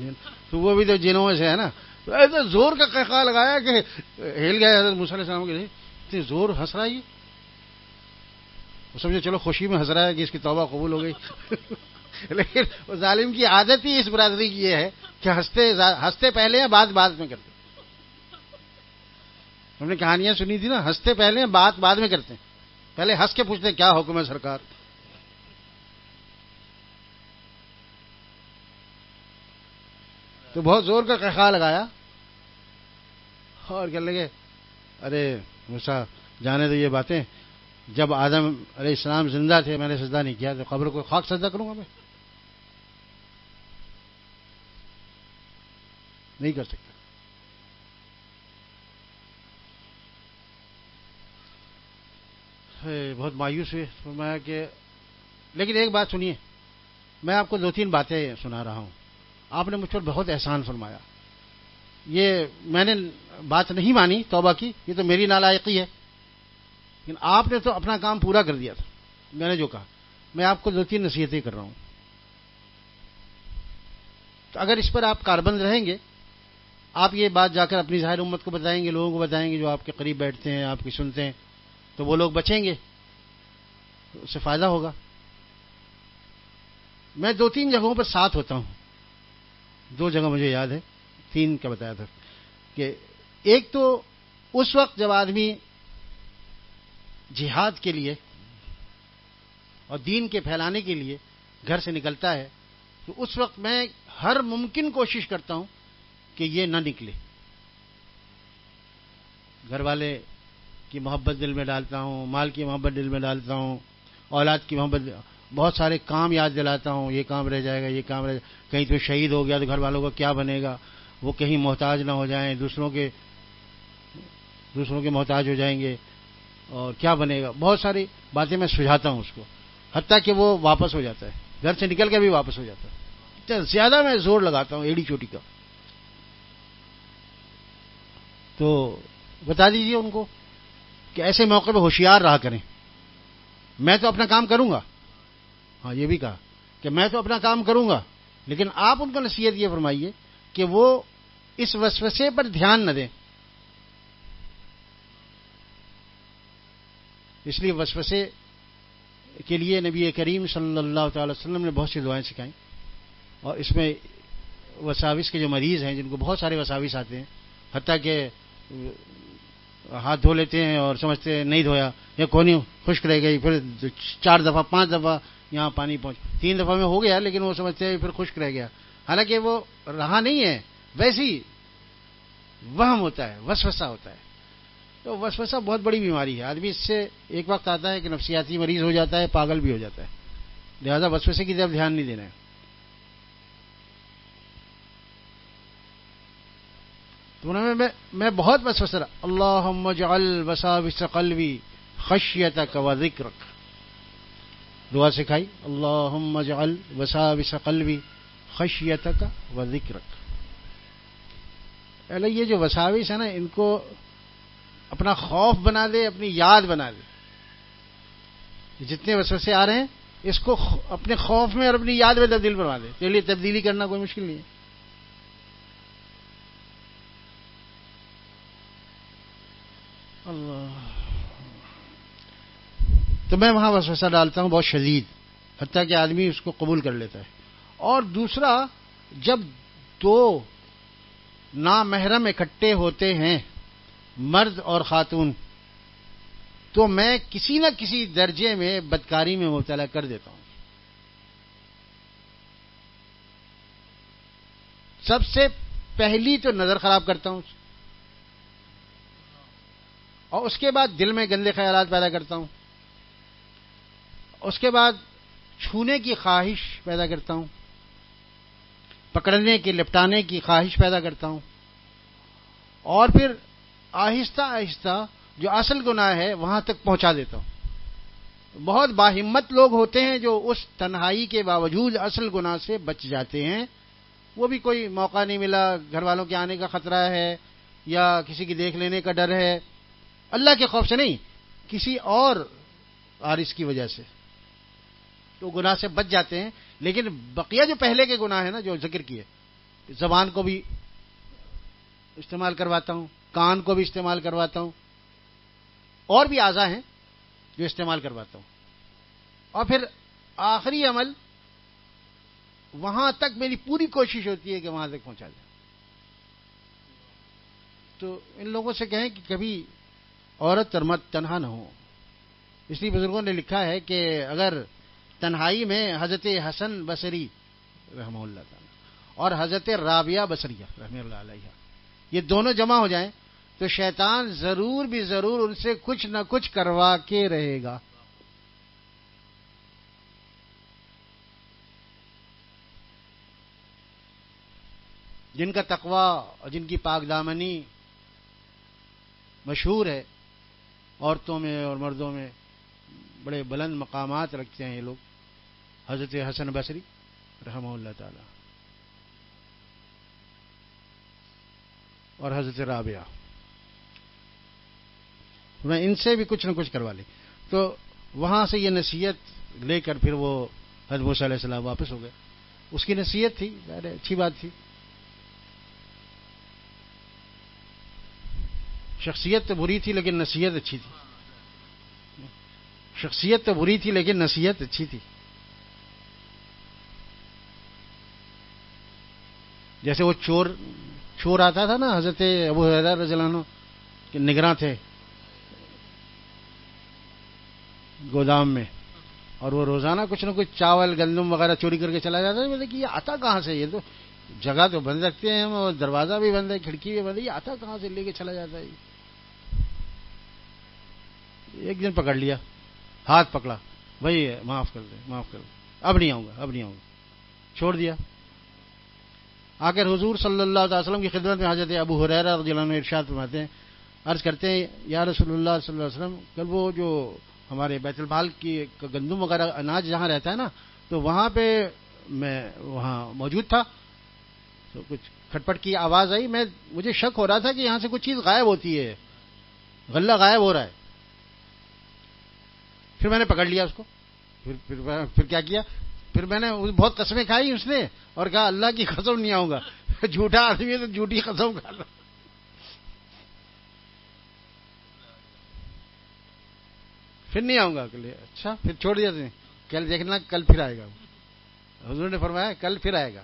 تو وہ بھی تو جنوں سے ہے نا. تو ایسا زور کا قہقہ لگایا کہ ہل گیا حضرت موسیٰ علیہ السلام کے. اتنی زور ہنس رہا ہے یہ، وہ سمجھے چلو خوشی میں ہنس رہا ہے کہ اس کی توبہ قبول ہو گئی. لیکن وہ ظالم کی عادت ہی اس برادری کی یہ ہے کہ ہنستے پہلے ہیں، بات بعد میں کرتے. ہم نے کہانیاں سنی تھی نا، ہنستے پہلے ہیں، بات بعد میں کرتے ہیں. پہلے ہنس کے پوچھتے ہیں کیا حکم ہے سرکار. تو بہت زور کا قہقہ لگایا اور کہنے لگے ارے موسیٰ جانے دو یہ باتیں، جب آدم علیہ السلام زندہ تھے میں نے سجدہ نہیں کیا، تو قبر کو خاک سجدہ کروں گا میں؟ نہیں کر سکتا. بہت مایوس ہوئے. فرمایا کہ لیکن ایک بات سنیے، میں آپ کو 2-3 باتیں سنا رہا ہوں. آپ نے مجھ پر بہت احسان فرمایا. یہ میں نے بات نہیں مانی توبہ کی، یہ تو میری نالائقی ہے، لیکن آپ نے تو اپنا کام پورا کر دیا تھا. میں نے جو کہا، میں آپ کو 2-3 نصیحتیں کر رہا ہوں. تو اگر اس پر آپ کاربند رہیں گے، آپ یہ بات جا کر اپنی ظاہر امت کو بتائیں گے، لوگوں کو بتائیں گے جو آپ کے قریب بیٹھتے ہیں، آپ کی سنتے ہیں، تو وہ لوگ بچیں گے، اس سے فائدہ ہوگا. میں 2-3 جگہوں پر ساتھ ہوتا ہوں. 2 جگہ مجھے یاد ہے، 3 کا بتایا تھا. کہ ایک تو اس وقت جب آدمی جہاد کے لیے اور دین کے پھیلانے کے لیے گھر سے نکلتا ہے، تو اس وقت میں ہر ممکن کوشش کرتا ہوں کہ یہ نہ نکلے. گھر والے کی محبت دل میں ڈالتا ہوں، مال کی محبت دل میں ڈالتا ہوں، اولاد کی محبت، بہت سارے کام یاد دلاتا ہوں، یہ کام رہ جائے گا، یہ کام رہ جائے گا. کہیں تو شہید ہو گیا تو گھر والوں کا کیا بنے گا، وہ کہیں محتاج نہ ہو جائیں، دوسروں کے محتاج ہو جائیں گے، اور کیا بنے گا. بہت ساری باتیں میں سجھاتا ہوں اس کو، حتیٰ کہ وہ واپس ہو جاتا ہے، گھر سے نکل کے بھی واپس ہو جاتا ہے. زیادہ میں زور لگاتا ہوں ایڑی چوٹی کا. تو بتا دیجئے ان کو کہ ایسے موقع پہ ہوشیار رہا کریں. میں تو اپنا کام کروں گا، ہاں یہ بھی کہا کہ میں تو اپنا کام کروں گا، لیکن آپ ان کو نصیحت یہ فرمائیے کہ وہ اس وسوسے پر دھیان نہ دیں. اس لیے وسوسے کے لیے نبی کریم صلی اللہ تعالی وسلم نے بہت سی دعائیں سکھائیں. اور اس میں وساوس کے جو مریض ہیں، جن کو بہت سارے وساوس آتے ہیں، حتیٰ کہ ہاتھ دھو لیتے ہیں اور سمجھتے ہیں نہیں دھویا یا کونی خشک رہ گئی، پھر 4 دفعہ 5 دفعہ یہاں پانی 3 دفعہ میں ہو گیا، لیکن وہ سمجھتے ہیں پھر خشک رہ گیا، حالانکہ وہ رہا نہیں ہے. ویسی وہم ہوتا ہے، وسوسہ ہوتا ہے. تو وسوسہ بہت بڑی بیماری ہے. آدمی اس سے ایک وقت آتا ہے کہ نفسیاتی مریض ہو جاتا ہے، پاگل بھی ہو جاتا ہے. لہذا وسوسے کی طرف دھیان نہیں دینا ہے. تو میں بہت وسوسہ رہا. اللہم اجعل وساوس قلبی خشیتک و ذکرک، دعا سکھائی. اللہم اجعل وساوس قلبی خشیتک و ذکرک. پہلے یہ جو وساوس ہے نا، ان کو اپنا خوف بنا دے، اپنی یاد بنا دے. جتنے وسوسے آ رہے ہیں اس کو اپنے خوف میں اور اپنی یاد میں تبدیل کروا دے. تو لیے تبدیلی کرنا کوئی مشکل نہیں ہے. اللہ، تو میں وہاں وسوسہ ڈالتا ہوں بہت شدید، حتیٰ کہ آدمی اس کو قبول کر لیتا ہے. اور دوسرا، جب 2 نامحرم اکٹھے ہوتے ہیں، مرد اور خاتون، تو میں کسی نہ کسی درجے میں بدکاری میں مبتلا کر دیتا ہوں. سب سے پہلی تو نظر خراب کرتا ہوں، اور اس کے بعد دل میں گندے خیالات پیدا کرتا ہوں، اس کے بعد چھونے کی خواہش پیدا کرتا ہوں، پکڑنے کی، لپٹانے کی خواہش پیدا کرتا ہوں، اور پھر آہستہ آہستہ جو اصل گناہ ہے وہاں تک پہنچا دیتا ہوں. بہت باہمت لوگ ہوتے ہیں جو اس تنہائی کے باوجود اصل گناہ سے بچ جاتے ہیں. وہ بھی کوئی موقع نہیں ملا، گھر والوں کے آنے کا خطرہ ہے یا کسی کی دیکھ لینے کا ڈر ہے، اللہ کے خوف سے نہیں، کسی اور عارض کی وجہ سے تو گناہ سے بچ جاتے ہیں. لیکن بقیہ جو پہلے کے گناہ ہیں نا، جو ذکر کیے، زبان کو بھی استعمال کرواتا ہوں، کان کو بھی استعمال کرواتا ہوں، اور بھی اعضاء ہیں جو استعمال کرواتا ہوں، اور پھر آخری عمل وہاں تک میری پوری کوشش ہوتی ہے کہ وہاں تک پہنچا جائے. تو ان لوگوں سے کہیں کہ کبھی عورت اور مرد تنہا نہ ہو. اس لیے بزرگوں نے لکھا ہے کہ اگر تنہائی میں حضرت حسن بصری رحمہ اللہ تعالی اور حضرت رابعہ بصریہ رحمہ اللہ علیہ یہ دونوں جمع ہو جائیں تو شیطان ضرور بھی ضرور ان سے کچھ نہ کچھ کروا کے رہے گا. جن کا تقوی اور جن کی پاک دامنی مشہور ہے، عورتوں میں اور مردوں میں بڑے بلند مقامات رکھتے ہیں یہ لوگ، حضرت حسن بصری رحمہ اللہ تعالی اور حضرت رابعہ. میں ان سے بھی کچھ نہ کچھ کروا لیں. تو وہاں سے یہ نصیحت لے کر پھر وہ حضرت موسیٰ علیہ السلام واپس ہو گئے. اس کی نصیحت تھی، اچھی بات تھی. شخصیت تو بری تھی لیکن نصیحت اچھی تھی. شخصیت تو بری تھی لیکن نصیحت اچھی تھی. جیسے وہ چور آتا تھا نا، حضرت ابو ہریرہ رضی اللہ عنہ کے نگراں تھے گودام میں، اور وہ روزانہ کچھ نہ کچھ چاول گندم وغیرہ چوری کر کے چلا جاتا ہے. مطلب کہ یہ آتا کہاں سے؟ یہ تو جگہ تو بند رکھتے ہیں ہم، اور دروازہ بھی بند ہے، کھڑکی بھی بند ہے، یہ آتا کہاں سے لے کے چلا جاتا ہے؟ ایک دن پکڑ لیا، ہاتھ پکڑا، بھائی معاف کر دے، معاف کر دے، اب نہیں آؤں گا، اب نہیں آؤں گا، چھوڑ دیا. آ کر حضور صلی اللہ علیہ وسلم کی خدمت میں حضرت ابو ہریرہ رضی اللہ عنہ ارشاد فرماتے ہیں، عرض کرتے ہیں یا رسول اللہ صلی اللہ علیہ وسلم، کل وہ جو ہمارے بیت المال کی گندم وغیرہ اناج جہاں رہتا ہے نا، تو وہاں پہ میں وہاں موجود تھا، تو کچھ کھٹپٹ کی آواز آئی. مجھے شک ہو رہا تھا کہ یہاں سے کچھ چیز غائب ہوتی ہے، غلہ غائب ہو رہا ہے. پھر میں نے پکڑ لیا اس کو. پھر کیا کیا؟ پھر میں نے بہت قسمیں کھائی اس نے، اور کہا اللہ کی قسم نہیں آؤں گا. جھوٹا آدمی ہے تو جھوٹی قسم کھا لو. پھر نہیں آؤں گا. اچھا پھر چھوڑ دیا تم نے؟ کل دیکھنا، کل پھر آئے گا. حضور نے فرمایا کل پھر آئے گا.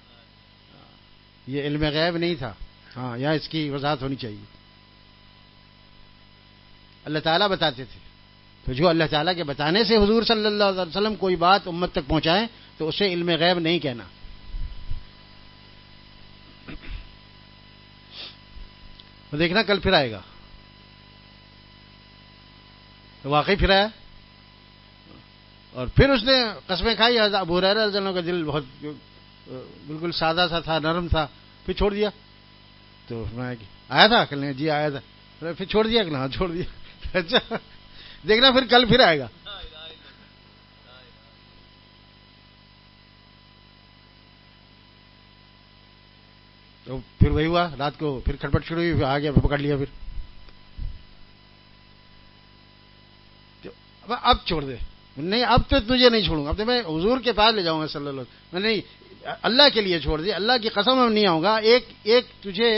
یہ علم غیب نہیں تھا. ہاں، یہاں اس کی وضاحت ہونی چاہیے. اللہ تعالیٰ بتاتے تھے، تو جو اللہ تعالیٰ کے بتانے سے حضور صلی اللہ علیہ وسلم کوئی بات امت تک پہنچائیں تو اسے علم غیب نہیں کہنا. تو دیکھنا کل پھر آئے گا. تو واقعی پھر آیا، اور پھر اس نے قسمیں کھائی. ابو ہریرہ رضی اللہ عنہ کا دل بہت بالکل سادہ سا تھا، نرم تھا. پھر چھوڑ دیا. تو میں آیا تھا کل؟ جی آیا تھا. پھر چھوڑ دیا کہ ہاں چھوڑ دیا. اچھا دیکھنا پھر کل پھر آئے گا. تو پھر وہی ہوا، رات کو پھر کھٹپٹ شروع ہوئی، آ گیا، پکڑ لیا. پھر اب چھوڑ دے. نہیں اب تو تجھے نہیں چھوڑوں گا، اب تو میں حضور کے پاس لے جاؤں گا صلی اللہ علیہ وسلم. نہیں اللہ کے لیے چھوڑ دے، اللہ کی قسم اب نہیں آؤں گا. ایک تجھے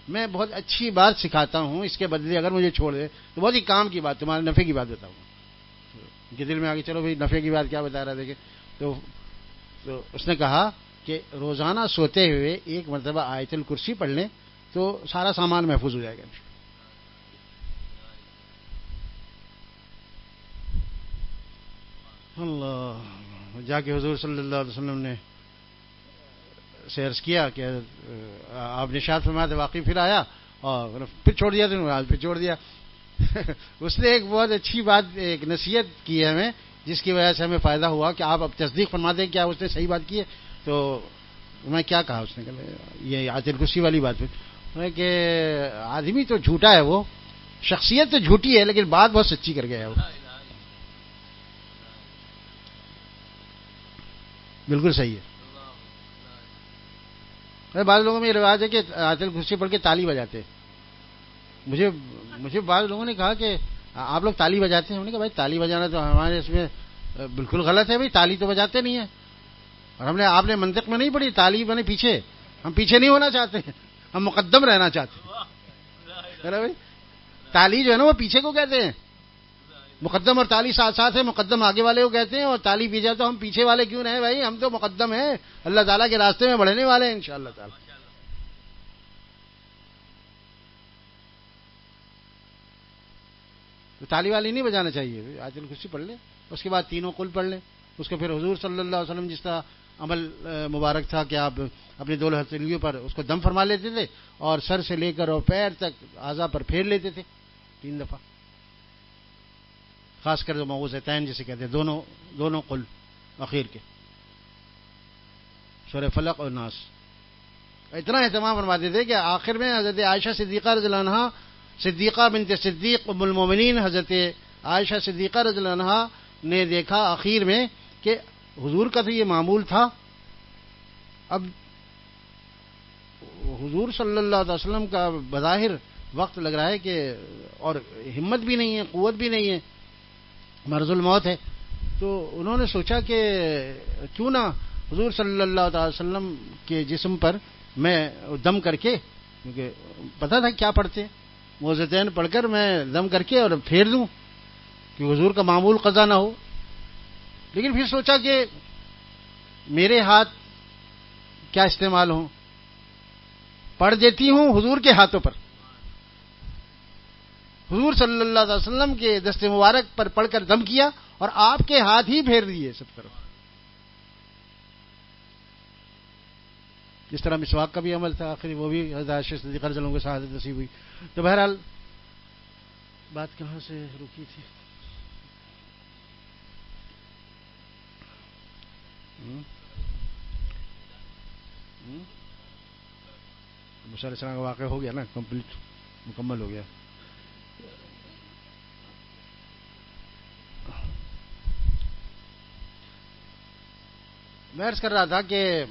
میں بہت اچھی بات سکھاتا ہوں، اس کے بدلے اگر مجھے چھوڑ دے تو بہت ہی کام کی بات، تمہارے نفع کی بات بتاؤں گا. کہ دل میں آگے چلو بھائی نفع کی بات کیا بتا رہا دیکھیں. تو اس نے کہا کہ روزانہ سوتے ہوئے ایک مرتبہ آیت الکرسی پڑھ لیں تو سارا سامان محفوظ ہو جائے گا. اللہ. جا کے حضور صلی اللہ علیہ وسلم نے سے عرض کیا کہ آپ نے ارشاد فرمایا تھا، واقعی پھر آیا اور پھر چھوڑ دیا. پھر چھوڑ دیا. اس نے ایک بہت اچھی بات، ایک نصیحت کی ہے ہمیں، جس کی وجہ سے ہمیں فائدہ ہوا کہ آپ اب تصدیق فرما دیں کیا اس نے صحیح بات کی ہے. تو میں کیا کہا اس نے، یہ آیت الکرسی والی بات ہے کہ آدمی تو جھوٹا ہے وہ، شخصیت تو جھوٹی ہے لیکن بات بہت سچی کر گیا ہے وہ. بالکل صحیح ہے. بعض لوگوں میں یہ رواج ہے کہ آیت الکرسی پڑھ کے تالی بجاتے. مجھے بعض لوگوں نے کہا کہ آپ لوگ تالی بجاتے ہیں. ہم نے کہا بھائی تالی بجانا تو ہمارے اس میں بالکل غلط ہے. بھائی تالی تو بجاتے نہیں ہیں. اور آپ نے منطق میں نہیں پڑھی تالی بنے پیچھے. ہم پیچھے نہیں ہونا چاہتے ہیں, ہم مقدم رہنا چاہتے ہیں. بھائی تالی جو ہے نا وہ پیچھے کو کہتے ہیں. مقدم اور تالی ساتھ ساتھ ہے. مقدم آگے والے کو کہتے ہیں اور تالی پیچھے. تو ہم پیچھے والے کیوں رہے بھائی؟ ہم تو مقدم ہیں, اللہ تعالیٰ کے راستے میں بڑھنے والے ہیں انشاءاللہ تعالی. تو تالی والی نہیں بجانا چاہیے. آیت الکرسی پڑھ لیں, اس کے بعد تینوں قل پڑھ لیں. اس کے پھر حضور صلی اللہ علیہ وسلم جس طرح عمل مبارک تھا کہ آپ اپنے دو ہتھیلیوں پر اس کو دم فرما لیتے تھے اور سر سے لے کر اور پیر تک اعضاء پر پھیر لیتے تھے 3 دفعہ. خاص کر جو معوذتین جسے کہتے ہیں, دونوں قل اخیر کے سورہ فلق اور ناس. اتنا اہتمام فرماتے تھے کہ آخر میں حضرت عائشہ صدیقہ رضی اللہ عنہا, صدیقہ بنت صدیق ام المومنین حضرت عائشہ صدیقہ رضی اللہ عنہا نے دیکھا آخر میں کہ حضور کا تو یہ معمول تھا, اب حضور صلی اللہ علیہ وسلم کا بظاہر وقت لگ رہا ہے کہ اور ہمت بھی نہیں ہے, قوت بھی نہیں ہے, مرض الموت ہے. تو انہوں نے سوچا کہ کیوں نہ حضور صلی اللہ علیہ وسلم کے جسم پر میں دم کر کے, کیونکہ پتہ تھا کیا پڑھتے, معوذتین پڑھ کر میں دم کر کے اور پھیر دوں کہ حضور کا معمول قضا نہ ہو. لیکن پھر سوچا کہ میرے ہاتھ کیا استعمال ہوں, پڑھ دیتی ہوں حضور کے ہاتھوں پر. حضور صلی اللہ علیہ وسلم کے دست مبارک پر پڑھ کر دم کیا اور آپ کے ہاتھ ہی پھیر دیے سب طرف. جس طرح مسواک کا بھی عمل تھا آخری, وہ بھی حضرت عائشہ صدیقہ رضی اللہ عنہا کو شہادت نصیب ہوئی. تو بہرحال بات کہاں سے رکی تھی؟ موسیٰ علیہ السلام کا واقعہ ہو گیا نا, کمپلیٹ مکمل ہو گیا. میں عرض کر رہا تھا کہ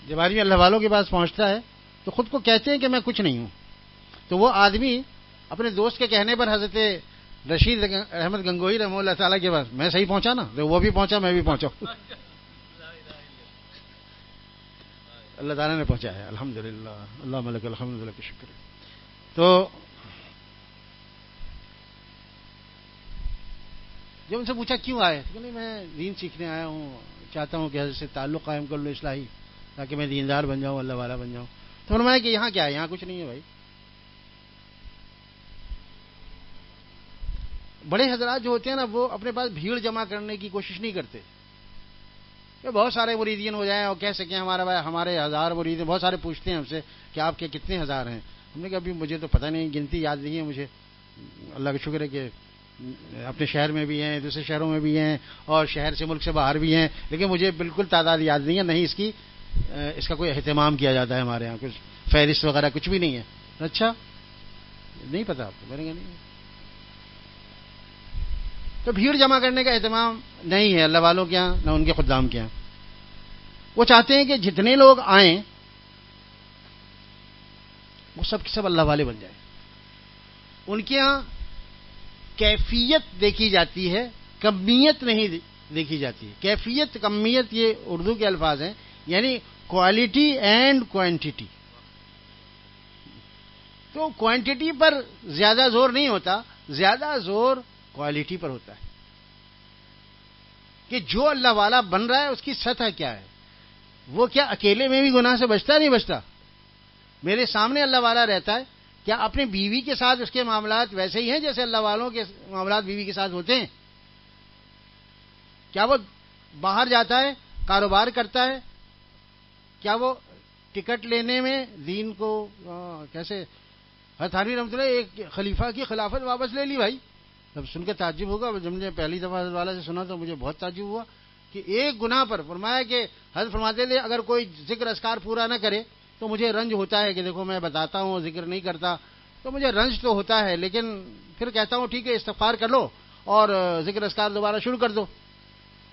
جب آدمی اللہ والوں کے پاس پہنچتا ہے تو خود کو کہتے ہیں کہ میں کچھ نہیں ہوں. تو وہ آدمی اپنے دوست کے کہنے پر حضرت رشید احمد گنگوئی رحمہ اللہ تعالیٰ کے پاس, میں صحیح پہنچا نا, تو وہ بھی پہنچا میں بھی پہنچا. اللہ تعالیٰ نے پہنچا ہے الحمدللہ, اللہ ملک الحمدللہ کا شکر ہے. تو جب ان سے پوچھا کیوں آئے, تو نہیں میں دین سیکھنے آیا ہوں, چاہتا ہوں کہ حضرت سے تعلق قائم کر لو اصلاحی, تاکہ میں دیندار بن جاؤں, اللہ والا بن جاؤں. تو فرمایا کہ یہاں کیا ہے, یہاں کچھ نہیں ہے بھائی. بڑے حضرات جو ہوتے ہیں نا وہ اپنے پاس بھیڑ جمع کرنے کی کوشش نہیں کرتے کہ بہت سارے مریدین ہو جائیں اور کہہ سکیں ہمارے 1000 مرید ہیں. بہت سارے پوچھتے ہیں ہم سے کہ آپ کے کتنے ہزار ہیں. ہم نے کہا ابھی مجھے تو پتہ نہیں, گنتی یاد نہیں ہے مجھے. اللہ کا شکر ہے کہ اپنے شہر میں بھی ہیں, دوسرے شہروں میں بھی ہیں, اور شہر سے ملک سے باہر بھی ہیں, لیکن مجھے بالکل تعداد یاد نہیں ہے. نہیں اس کا کوئی اہتمام کیا جاتا ہے ہمارے یہاں, کچھ فہرست وغیرہ کچھ بھی نہیں ہے. اچھا نہیں پتا آپ کو؟ میں نے کہا نہیں. تو بھیڑ جمع کرنے کا اہتمام نہیں ہے اللہ والوں کے یہاں, نہ ان کے خدام کے یہاں. وہ چاہتے ہیں کہ جتنے لوگ آئیں وہ سب کے سب اللہ والے بن جائیں. ان کے یہاں کیفیت دیکھی جاتی ہے, کمیت نہیں دیکھی جاتی ہے. کیفیت کمیت یہ اردو کے الفاظ ہیں, یعنی کوالٹی اینڈ کوانٹٹی. تو کوانٹٹی پر زیادہ زور نہیں ہوتا, زیادہ زور کوالٹی پر ہوتا ہے کہ جو اللہ والا بن رہا ہے اس کی سطح کیا ہے. وہ کیا اکیلے میں بھی گناہ سے بچتا نہیں بچتا؟ میرے سامنے اللہ والا رہتا ہے, کیا اپنی بیوی کے ساتھ اس کے معاملات ویسے ہی ہیں جیسے اللہ والوں کے معاملات بیوی کے ساتھ ہوتے ہیں؟ کیا وہ باہر جاتا ہے, کاروبار کرتا ہے؟ کیا وہ ٹکٹ لینے میں دین کو کیسے حضرت تھانوی رحمۃ اللہ ایک خلیفہ کی خلافت واپس لے لی بھائی. اب سن کے تعجب ہوگا, جب مجھے پہلی دفعہ حضرت والا سے سنا تو مجھے بہت تعجب ہوا کہ ایک گناہ پر فرمایا کہ حضرت فرماتے تھے اگر کوئی ذکر اذکار پورا نہ کرے تو مجھے رنج ہوتا ہے کہ دیکھو میں بتاتا ہوں ذکر نہیں کرتا تو مجھے رنج تو ہوتا ہے، لیکن پھر کہتا ہوں ٹھیک ہے استغفار کر لو اور ذکر اذکار دوبارہ شروع کر دو۔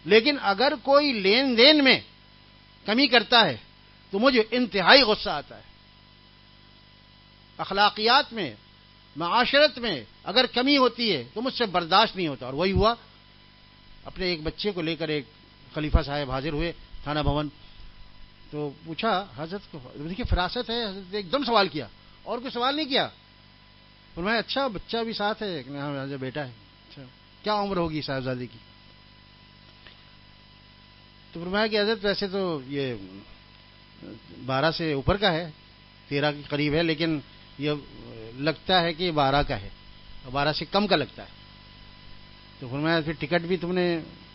لیکن اگر کوئی لین دین میں کمی کرتا ہے تو مجھے انتہائی غصہ آتا ہے۔ اخلاقیات میں، معاشرت میں اگر کمی ہوتی ہے تو مجھ سے برداشت نہیں ہوتا۔ اور وہی ہوا، اپنے ایک بچے کو لے کر ایک خلیفہ صاحب حاضر ہوئے تھانہ بھون، تو پوچھا حضرت کو، دیکھیے فراست ہے، حضرت نے ایک دم سوال کیا اور کوئی سوال نہیں کیا۔ فرمایا اچھا بچہ بھی ساتھ ہے؟ ہاں بیٹا ہے۔ اچھا کیا عمر ہوگی صاحبزادے کی؟ تو فرمایا کہ حضرت ویسے تو یہ 12 سے اوپر کا ہے، 13 کے قریب ہے، لیکن یہ لگتا ہے کہ 12 کا ہے، 12 سے کم کا لگتا ہے۔ تو فرمایا پھر ٹکٹ بھی تم نے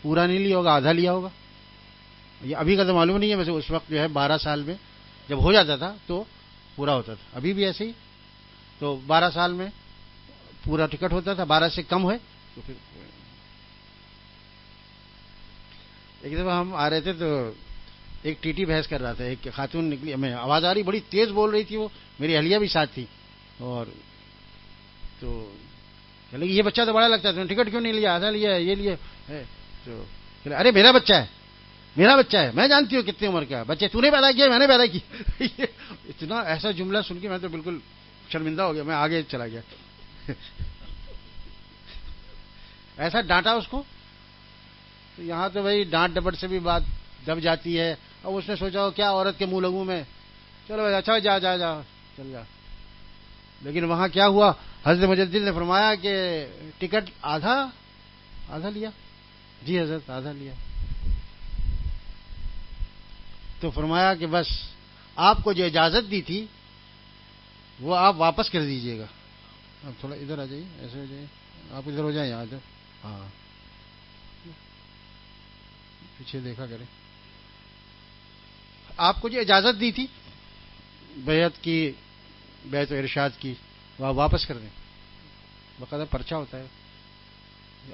پورا نہیں لیا ہوگا، آدھا لیا ہوگا۔ یہ ابھی کا تو معلوم نہیں ہے، ویسے اس وقت جو ہے 12 سال میں جب ہو جاتا تھا تو پورا ہوتا تھا، ابھی بھی ایسے ہی۔ تو 12 سال میں پورا ٹکٹ ہوتا تھا، 12 سے کم ہوئے تو پھر۔ ایک دفعہ ہم آ رہے تھے تو ایک ٹی ٹی بحث کر رہا تھا، ایک خاتون نکلی، ہمیں آواز آ رہی، بڑی تیز بول رہی تھی وہ، میری اہلیہ بھی ساتھ تھی، اور تو کہ یہ بچہ تو بڑا لگتا ہے، تم نے ٹکٹ کیوں نہیں لیا، آدھا لیا ہے، یہ لیا ہے۔ تو ارے میرا بچہ ہے، میرا بچہ ہے، میں جانتی ہوں کتنی عمر کا بچے، تو نے پیدا کیا میں نے پیدا کی۔ اتنا ایسا جملہ سن کے میں تو بالکل شرمندہ ہو گیا، میں آگے چلا گیا۔ ایسا ڈانٹا اس کو، تو یہاں تو بھائی ڈانٹ ڈپٹ سے بھی بات دب جاتی ہے۔ اب اس نے سوچا کیا عورت کے منہ لگوں میں، چلو بھائی اچھا جا جا جا چل جا۔ لیکن وہاں کیا ہوا، حضرت مجدد نے فرمایا کہ ٹکٹ آدھا لیا؟ جی حضرت آدھا لیا۔ تو فرمایا کہ بس آپ کو جو اجازت دی تھی وہ آپ واپس کر دیجئے گا۔ اب تھوڑا ادھر آ جائیے، ایسے ہو جائیے، آپ ادھر ہو جائیں، یہاں ادھر، ہاں پیچھے دیکھا کریں۔ آپ کو جو اجازت دی تھی بیعت کی، بیعت و ارشاد کی، وہ آپ واپس کر دیں، باقاعدہ پرچہ ہوتا ہے۔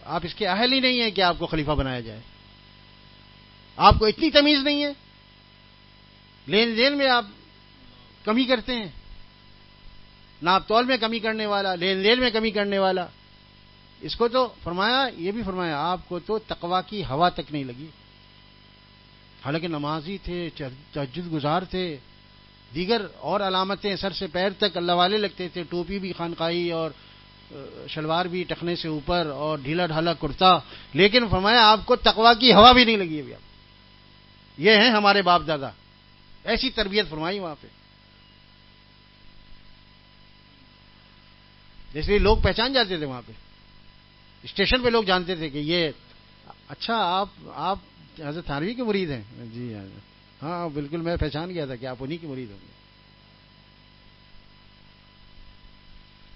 آپ اس کے اہل ہی نہیں ہیں کہ آپ کو خلیفہ بنایا جائے، آپ کو اتنی تمیز نہیں ہے، لین دین میں آپ کمی کرتے ہیں، ناپ تول میں کمی کرنے والا، لین دین میں کمی کرنے والا۔ اس کو تو فرمایا، یہ بھی فرمایا آپ کو تو تقویٰ کی ہوا تک نہیں لگی، حالانکہ نمازی تھے، تہجد گزار تھے، دیگر اور علامتیں سر سے پیر تک اللہ والے لگتے تھے، ٹوپی بھی خانقاہی اور شلوار بھی ٹخنے سے اوپر اور ڈھیلا ڈھالا کرتا، لیکن فرمایا آپ کو تقویٰ کی ہوا بھی نہیں لگی ابھی۔ آپ یہ ہیں ہمارے باپ دادا، ایسی تربیت فرمائی وہاں پہ، اس لیے لوگ پہچان جاتے تھے وہاں پہ، اسٹیشن پہ لوگ جانتے تھے کہ یہ اچھا آپ حضرت تھانوی کے مرید ہیں؟ جی ہاں بالکل، میں پہچان گیا تھا کہ آپ انہی کے مرید ہوں گے،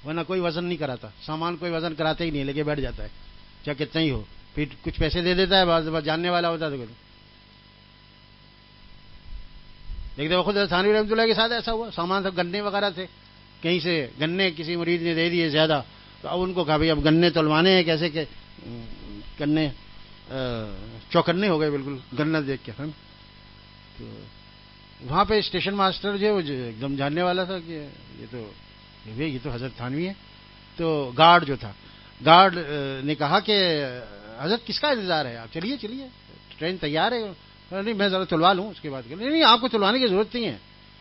ورنہ کوئی وزن نہیں کراتا، سامان کوئی وزن کراتا ہی نہیں، لے کے بیٹھ جاتا ہے چاہے کتنا ہی ہو، پھر کچھ پیسے دے دیتا ہے، بعض جاننے والا ہوتا ہے تو ایک دفعہ خود تھانوی رحمۃ اللہ کے ساتھ ایسا ہوا، سامان سب گنے وغیرہ تھے، کہیں سے گنے کسی مرید نے دے دیے زیادہ، تو اب ان کو کہا بھائی اب گنے تلوانے ہیں کیسے، کہ گنے چوکنے ہو گئے بالکل گنا دیکھ کے۔ تو وہاں پہ اسٹیشن ماسٹر جو ایک دم جاننے والا تھا کہ یہ تو حضرت تھانوی ہے، تو گارڈ جو تھا، گارڈ نے کہا کہ حضرت کس کا انتظار ہے، آپ چلیے ٹرین تیار ہے۔ نہیں میں ذرا تلوا لوں اس کے بعد، نہیں آپ کو تلوانے کی ضرورت نہیں ہے،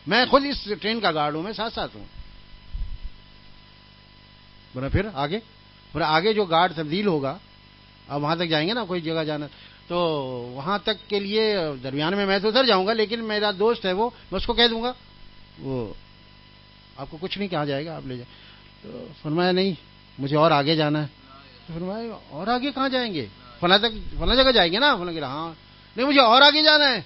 میں خود اس ٹرین کا گارڈ ہوں، میں ساتھ ہوں۔ بولا پھر آگے جو گارڈ تبدیل ہوگا، اب وہاں تک جائیں گے نا، کوئی جگہ جانا تو وہاں تک کے لیے درمیان میں تو ادھر جاؤں گا، لیکن میرا دوست ہے وہ، میں اس کو کہہ دوں گا، وہ آپ کو کچھ نہیں کہا جائے گا، آپ لے جائیں۔ تو فرمایا نہیں مجھے اور آگے جانا ہے۔ تو فرمایا اور آگے کہاں جائیں گے، فلاں جگہ جائیں گے نا، فلاں جگہ، ہاں نہیں مجھے اور آگے جانا ہے۔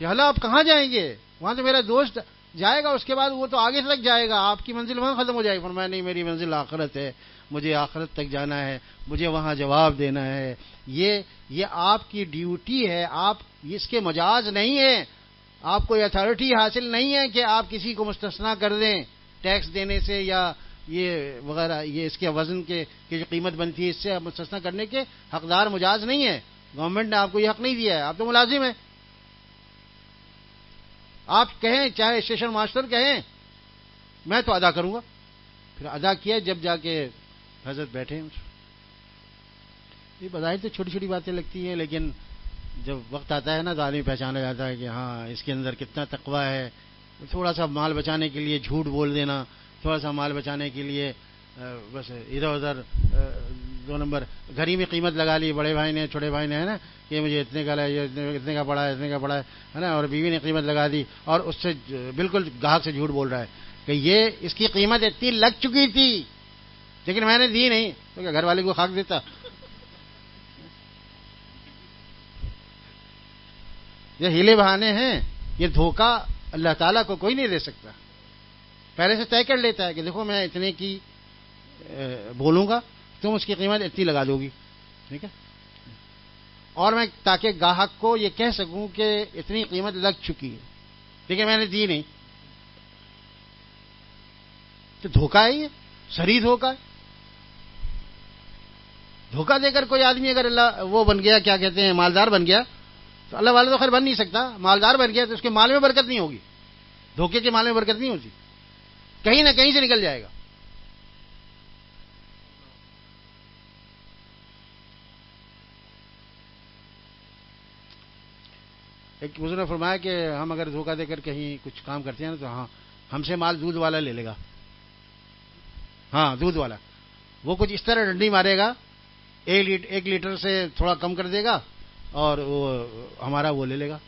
کہ حالا آپ کہاں جائیں گے، وہاں تو میرا دوست جائے گا، اس کے بعد وہ تو آگے تک جائے گا، آپ کی منزل وہاں ختم ہو جائے گی۔ فرمایا نہیں میری منزل آخرت ہے، مجھے آخرت تک جانا ہے، مجھے وہاں جواب دینا ہے، یہ آپ کی ڈیوٹی ہے، آپ اس کے مجاز نہیں ہیں، آپ کو اتھارٹی حاصل نہیں ہے کہ آپ کسی کو مستثنا کر دیں ٹیکس دینے سے یا یہ وغیرہ، یہ اس کے وزن کے جو قیمت بنتی ہے اس سے مستثنا کرنے کے حقدار مجاز نہیں ہے، گورنمنٹ نے آپ کو یہ حق نہیں دیا ہے، آپ تو ملازم ہیں۔ آپ کہیں چاہے اسٹیشن ماسٹر کہیں میں تو ادا کروں گا. پھر ادا کیا جب جا کے حضرت بیٹھے. یہ بظاہر تو چھوٹی چھوٹی باتیں لگتی ہیں لیکن جب وقت آتا ہے نا تو آدمی پہچانا جاتا ہے کہ ہاں اس کے اندر کتنا تقویٰ ہے. تھوڑا سا مال بچانے کے لیے جھوٹ بول دینا, تھوڑا سا مال بچانے کے لیے بس ادھر ادھر 2 نمبر گھر ہی میں قیمت لگا لی. بڑے بھائی نے چھوٹے بھائی نے ہے نا یہ مجھے اتنے کا ہے, یہ اتنے کا پڑا ہے, اتنے کا پڑا ہے نا, اور بیوی نے قیمت لگا دی اور اس سے بالکل گاہک سے جھوٹ بول رہا ہے کہ یہ اس کی قیمت اتنی لگ چکی تھی لیکن میں نے دی نہیں, تو کیا گھر والے کو خاک دیتا. یہ ہیلے بہانے ہیں, یہ دھوکہ اللہ تعالیٰ کو کوئی نہیں دے سکتا. پہلے سے طے کر لیتا ہے کہ دیکھو میں اتنے کی بولوں گا, تم اس کی قیمت اتنی لگا دو گی, ٹھیک ہے, اور میں تاکہ گاہک کو یہ کہہ سکوں کہ اتنی قیمت لگ چکی ہے لیکن میں نے دی نہیں. تو دھوکہ ہے, یہ صریح دھوکہ ہے. دھوکہ دے کر کوئی آدمی اگر اللہ وہ بن گیا, کیا کہتے ہیں, مالدار بن گیا, تو اللہ والا تو خیر بن نہیں سکتا. مالدار بن گیا تو اس کے مال میں برکت نہیں ہوگی, دھوکے کے مال میں برکت نہیں ہوتی, کہیں نہ کہیں سے نکل جائے گا. ایک بزرگ نے فرمایا کہ ہم اگر دھوکہ دے کر کہیں کچھ کام کرتے ہیں نا تو ہاں ہم سے مال دودھ والا لے لے گا. ہاں دودھ والا وہ کچھ اس طرح ڈنڈی مارے گا, 1 لیٹر سے تھوڑا کم کر دے گا اور وہ ہمارا وہ لے لے گا.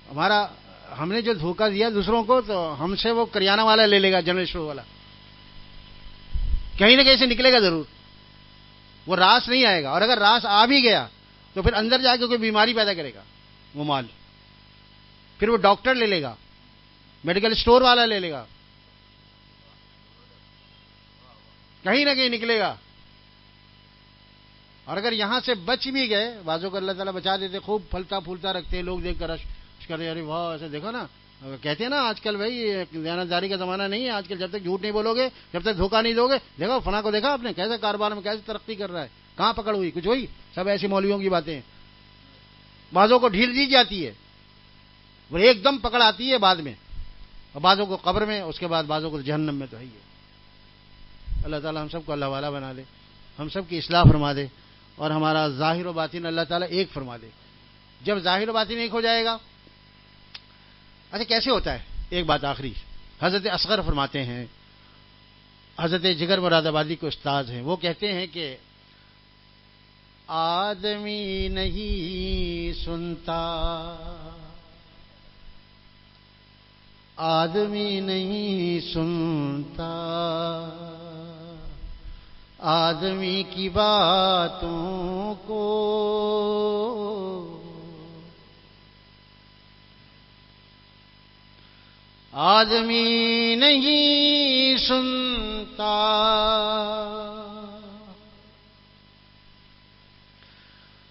ہمارا ہم نے جو دھوکہ دیا دوسروں کو تو ہم سے وہ کریانہ والا لے لے گا, جنرل اسٹور والا, کہیں نہ کہیں سے نکلے گا ضرور. وہ راس نہیں آئے گا, اور اگر راس آ بھی گیا تو پھر اندر جا کے کوئی بیماری پیدا کرے گا وہ مال. پھر وہ ڈاکٹر لے لے گا, میڈیکل اسٹور والا لے لے گا, کہیں نہ کہیں نکلے گا. اور اگر یہاں سے بچ بھی گئے, بازوں کو اللہ تعالیٰ بچا دیتے, خوب پھلتا پھولتا رکھتے ہیں, لوگ دیکھ کر رش کرتے, ارے واہ ایسے دیکھو نا, کہتے ہیں نا آج کل بھائی دیانتداری کا زمانہ نہیں ہے آج کل, جب تک جھوٹ نہیں بولو گے, جب تک دھوکہ نہیں دو گے. دیکھو فلاں کو دیکھا آپ نے کیسے کاروبار میں کیسے ترقی کر رہا ہے, کہاں پکڑ ہوئی, کچھ ہوئی. سب ایسی مولویوں کی باتیں ہیں. بازوں کو ڈھیل دی جاتی ہے, وہ ایک دم پکڑ آتی ہے بعد میں, اور بازوں کو قبر میں, اس کے بعد بازوں کو جہنم میں. تو ہے یہ. اللہ تعالیٰ ہم سب کو اللہ والا بنا دے, ہم سب کی اصلاح فرما دے, اور ہمارا ظاہر و باطن اللہ تعالیٰ ایک فرما دے. جب ظاہر و باطن ایک ہو جائے گا, اچھا کیسے ہوتا ہے, ایک بات آخری, حضرت اصغر فرماتے ہیں, حضرت جگر مراد آبادی کے استاد ہیں, وہ کہتے ہیں کہ آدمی نہیں سنتا, آدمی نہیں سنتا, آدمی کی باتوں کو, آدمی نہیں سنتا,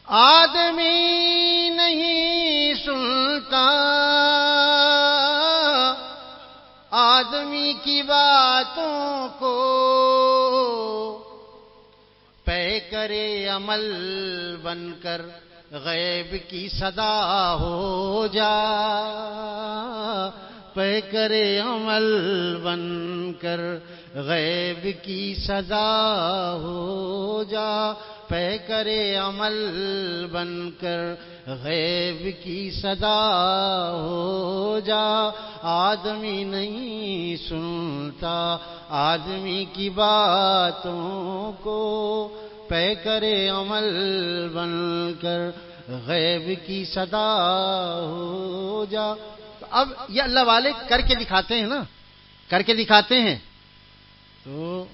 آدمی نہیں سنتا, آدمی کی باتوں کو, پے کرے عمل بن کر غیب کی صدا ہو جا, پے کرے عمل بن کر غیب کی صدا ہو جا, پے کرے عمل بن کر غیب کی صدا ہو جا. آدمی نہیں سنتا آدمی کی باتوں کو, پے کرے عمل بن کر غیب کی صدا ہو جا. اب یہ اللہ والے کر کے دکھاتے ہیں نا, کر کے دکھاتے ہیں. تو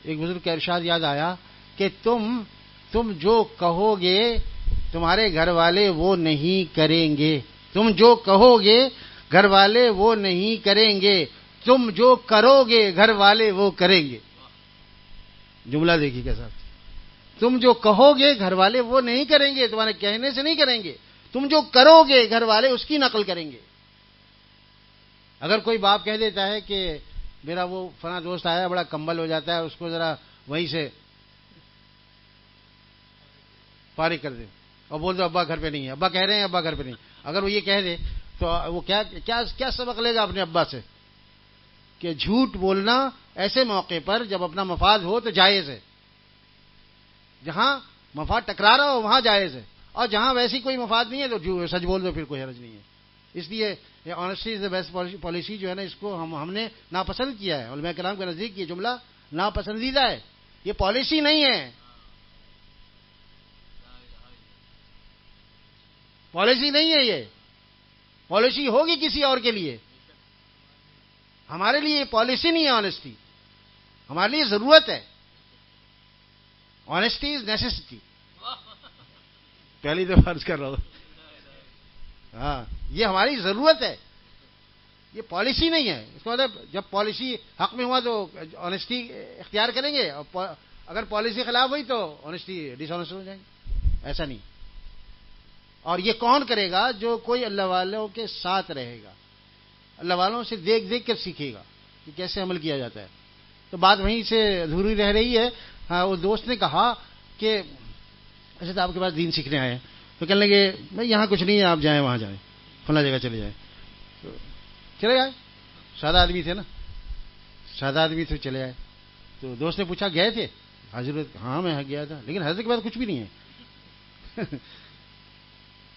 ایک بزرگ کا ارشاد یاد آیا کہ تم جو کہو گے تمہارے گھر والے وہ نہیں کریں گے, تم جو کہو گے گھر والے وہ نہیں کریں گے, تم جو کرو گے گھر والے وہ کریں گے. جملہ دیکھیے کیسا, تم جو کہو گے گھر والے وہ نہیں کریں گے, تمہارے کہنے سے نہیں کریں گے, تم جو کرو گے گھر والے اس کی نقل کریں گے. اگر کوئی باپ کہہ دیتا ہے کہ میرا وہ فلاں دوست آیا بڑا کمبل ہو جاتا ہے, اس کو ذرا وہیں سے فارغ کر دیں, اور بول دو ابا گھر پہ نہیں ہے، ابا کہہ رہے ہیں ابا گھر پہ نہیں. اگر وہ یہ کہہ دے تو وہ کیا سبق لے گا اپنے ابا سے؟ کہ جھوٹ بولنا ایسے موقع پر جب اپنا مفاد ہو تو جائز ہے، جہاں مفاد ٹکرا رہا ہو وہاں جائز ہے، اور جہاں ویسی کوئی مفاد نہیں ہے تو سچ بول دو، پھر کوئی حرج نہیں ہے. اس لیے honesty is the best policy جو ہے نا، اس کو ہم نے ناپسند کیا ہے. علماء کرام کے نزدیک یہ جملہ ناپسندیدہ ہے، یہ پالیسی نہیں ہے، پالیسی نہیں ہے. یہ پالیسی ہوگی کسی اور کے لیے، ہمارے لیے یہ پالیسی نہیں ہے. آنیسٹی ہمارے لیے ضرورت ہے. آنیسٹی از نیسیسٹی. پہلی دفعہ عرض کر رہا ہوں. ہاں، یہ ہماری ضرورت ہے، یہ پالیسی نہیں ہے. اس کا مطلب جب پالیسی حق میں ہوا تو آنیسٹی اختیار کریں گے، اور اگر پالیسی خلاف ہوئی تو آنیسٹی ڈس آنیسٹ ہو جائیں گے. ایسا نہیں. اور یہ کون کرے گا؟ جو کوئی اللہ والوں کے ساتھ رہے گا، اللہ والوں سے دیکھ دیکھ کر سیکھے گا کہ کیسے عمل کیا جاتا ہے. تو بات وہیں سے ادھوری رہ رہی ہے. ہاں، وہ دوست نے کہا کہ اچھا تو آپ کے پاس دین سیکھنے آئے ہیں، تو کہنے لگے بھائی یہاں کچھ نہیں ہے، آپ جائیں وہاں جائیں، فلاں جگہ چلے جائیں. تو چلے آئے. سادہ آدمی تھے نا، سادہ آدمی تھے، چلے آئے. تو دوست نے پوچھا گئے تھے حضرت؟ ہاں میں گیا تھا، لیکن حضرت کے بعد کچھ بھی نہیں ہے.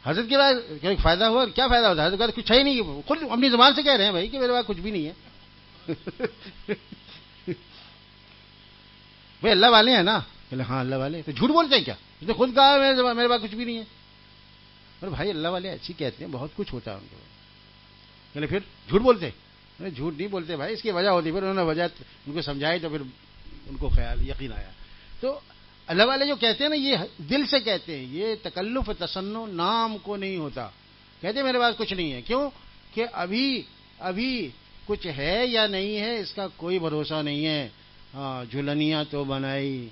حضرت کے بعد کیا فائدہ ہوا؟ کیا فائدہ ہوتا ہے؟ حضرت کے بعد کچھ ہے ہی نہیں. خود اپنی زبان سے کہہ رہے ہیں بھائی کہ میرے بعد کچھ بھی نہیں ہے. بھائی اللہ والے ہیں نا؟ کہ ہاں اللہ والے. تو جھوٹ بولتے ہیں کیا؟ اس نے خود کہا میرے بعد کچھ بھی نہیں ہے. ارے بھائی اللہ والے ایسی کہتے ہیں، بہت کچھ ہوتا ہے ان کو. کہ پھر جھوٹ بولتے؟ جھوٹ نہیں بولتے بھائی، اس کی وجہ ہوتی. پھر انہوں نے وجہ ان کو سمجھائی تو پھر ان کو خیال یقین آیا. تو اللہ والے جو کہتے ہیں نا، یہ دل سے کہتے ہیں، یہ تکلف تصنع نام کو نہیں ہوتا. کہتے ہیں میرے پاس کچھ نہیں ہے. کیوں؟ کہ ابھی کچھ ہے یا نہیں ہے اس کا کوئی بھروسہ نہیں ہے. ہاں، جھلنیاں تو بنائی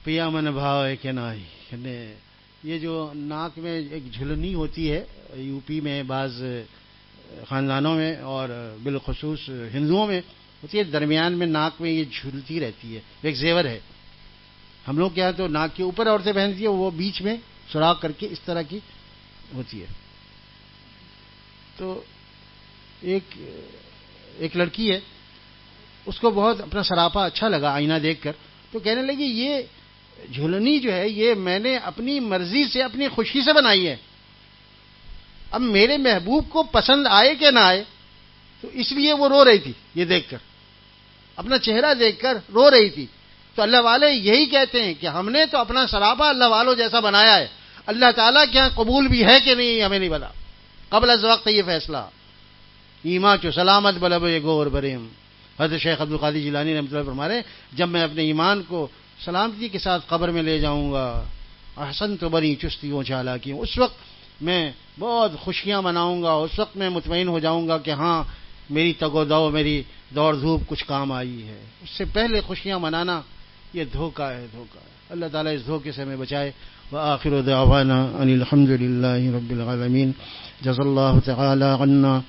پیا من بھاؤ ہے کہ نہیں. یہ جو ناک میں ایک جھلنی ہوتی ہے، یو پی میں بعض خاندانوں میں اور بالخصوص ہندوؤں میں ہوتی ہے، درمیان میں ناک میں یہ جھلتی رہتی ہے، ایک زیور ہے. ہم لوگ کیا تو ناک کے اوپر عورتیں پہنتی ہیں، وہ بیچ میں سوراخ کر کے اس طرح کی ہوتی ہے. تو ایک لڑکی ہے، اس کو بہت اپنا سراپا اچھا لگا آئینہ دیکھ کر. تو کہنے لگی یہ جھلنی جو ہے یہ میں نے اپنی مرضی سے، اپنی خوشی سے بنائی ہے. اب میرے محبوب کو پسند آئے کہ نہ آئے، تو اس لیے وہ رو رہی تھی. یہ دیکھ کر، اپنا چہرہ دیکھ کر رو رہی تھی. تو اللہ والے یہی کہتے ہیں کہ ہم نے تو اپنا سراپا اللہ والوں جیسا بنایا ہے. اللہ تعالیٰ کیا قبول بھی ہے کہ نہیں ہمیں نہیں پتا. قبل از وقت یہ فیصلہ ایمان چو سلامت بلب گور بریم. حضرت شیخ عبد القادر جیلانی رحمۃ اللہ فرما رہے ہیں، جب میں اپنے ایمان کو سلامتی کے ساتھ قبر میں لے جاؤں گا، احسن تو بنی چستیوں چالاکی، اس وقت میں بہت خوشیاں مناؤں گا. اس وقت میں مطمئن ہو جاؤں گا کہ ہاں میری تگ و دو، میری دوڑ دھوپ کچھ کام آئی ہے. اس سے پہلے خوشیاں منانا یہ دھوکہ ہے، دھوکہ ہے. اللہ تعالیٰ اس دھوکے سے ہمیں بچائے. وآخر دعوانا ان الحمد للہ رب العالمین. جزا اللہ تعالی عنا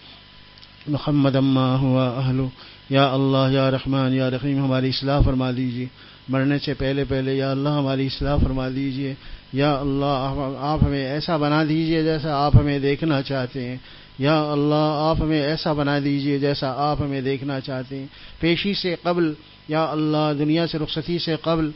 محمد اما ہوا اہلو. یا اللہ یا رحمان یا رحیم ہماری اصلاح فرما دیجیے. مرنے سے پہلے یا اللہ ہماری اصلاح فرما دیجیے. یا اللہ آپ ہمیں ایسا بنا دیجیے جیسا آپ ہمیں دیکھنا چاہتے ہیں. یا اللہ آپ ہمیں ایسا بنا دیجیے جیسا آپ ہمیں دیکھنا چاہتے ہیں. پیشی سے قبل یا اللہ، دنیا سے رخصتی سے قبل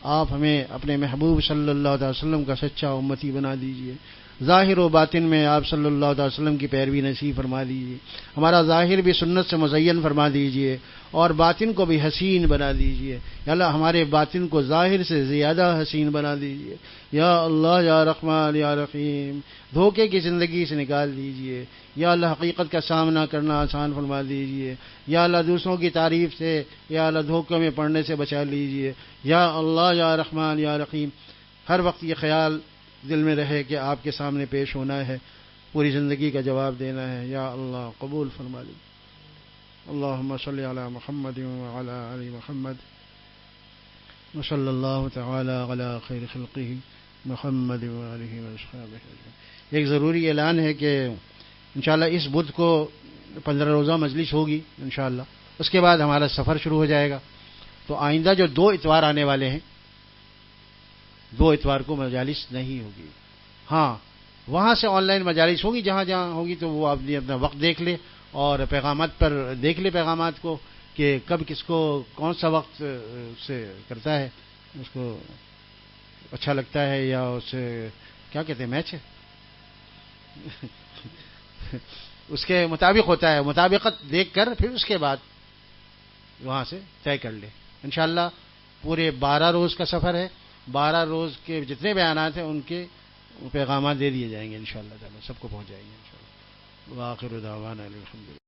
آپ ہمیں اپنے محبوب صلی اللہ علیہ وسلم کا سچا امتی بنا دیجیے. ظاہر و باطن میں آپ صلی اللہ علیہ وسلم کی پیروی نصیب فرما دیجیے. ہمارا ظاہر بھی سنت سے مزین فرما دیجیے اور باطن کو بھی حسین بنا دیجیے. یا اللہ ہمارے باطن کو ظاہر سے زیادہ حسین بنا دیجیے. یا اللہ یا رحمان یا رحیم دھوکے کی زندگی سے نکال دیجیے. یا اللہ حقیقت کا سامنا کرنا آسان فرما دیجیے. یا اللہ دوسروں کی تعریف سے، یا اللہ دھوکوں میں پڑنے سے بچا لیجیے. یا اللہ یا رحمان یا رحیم ہر وقت یہ خیال دل میں رہے کہ آپ کے سامنے پیش ہونا ہے، پوری زندگی کا جواب دینا ہے. یا اللہ قبول فرما لیجیے. اللہم صلی علی محمد وعلی آل محمد وصلی اللہ تعالی علی خیر خلقہ محمد وآلہ وصحبہ اجمعین. ایک ضروری اعلان ہے کہ انشاءاللہ اس بدھ کو 15 روزہ مجلس ہوگی انشاءاللہ. اس کے بعد ہمارا سفر شروع ہو جائے گا. تو آئندہ جو 2 اتوار آنے والے ہیں، 2 اتوار کو مجالس نہیں ہوگی. ہاں وہاں سے آن لائن مجالس ہوگی، جہاں جہاں ہوگی تو وہ آدمی اپنا وقت دیکھ لے اور پیغامات پر دیکھ لے پیغامات کو کہ کب کس کو کون سا وقت سے کرتا ہے، اس کو اچھا لگتا ہے یا اسے کیا کہتے ہیں میچ ہے اس کے مطابق ہوتا ہے، مطابقت دیکھ کر پھر اس کے بعد وہاں سے طے کر لے. انشاءاللہ پورے 12 روز کا سفر ہے، 12 روز کے جتنے بیانات ہیں ان کے پیغامات دے دیے جائیں گے انشاءاللہ تعالی، سب کو پہنچ جائیں گے انشاءاللہ. وآخر دعوانا الحمدللہ.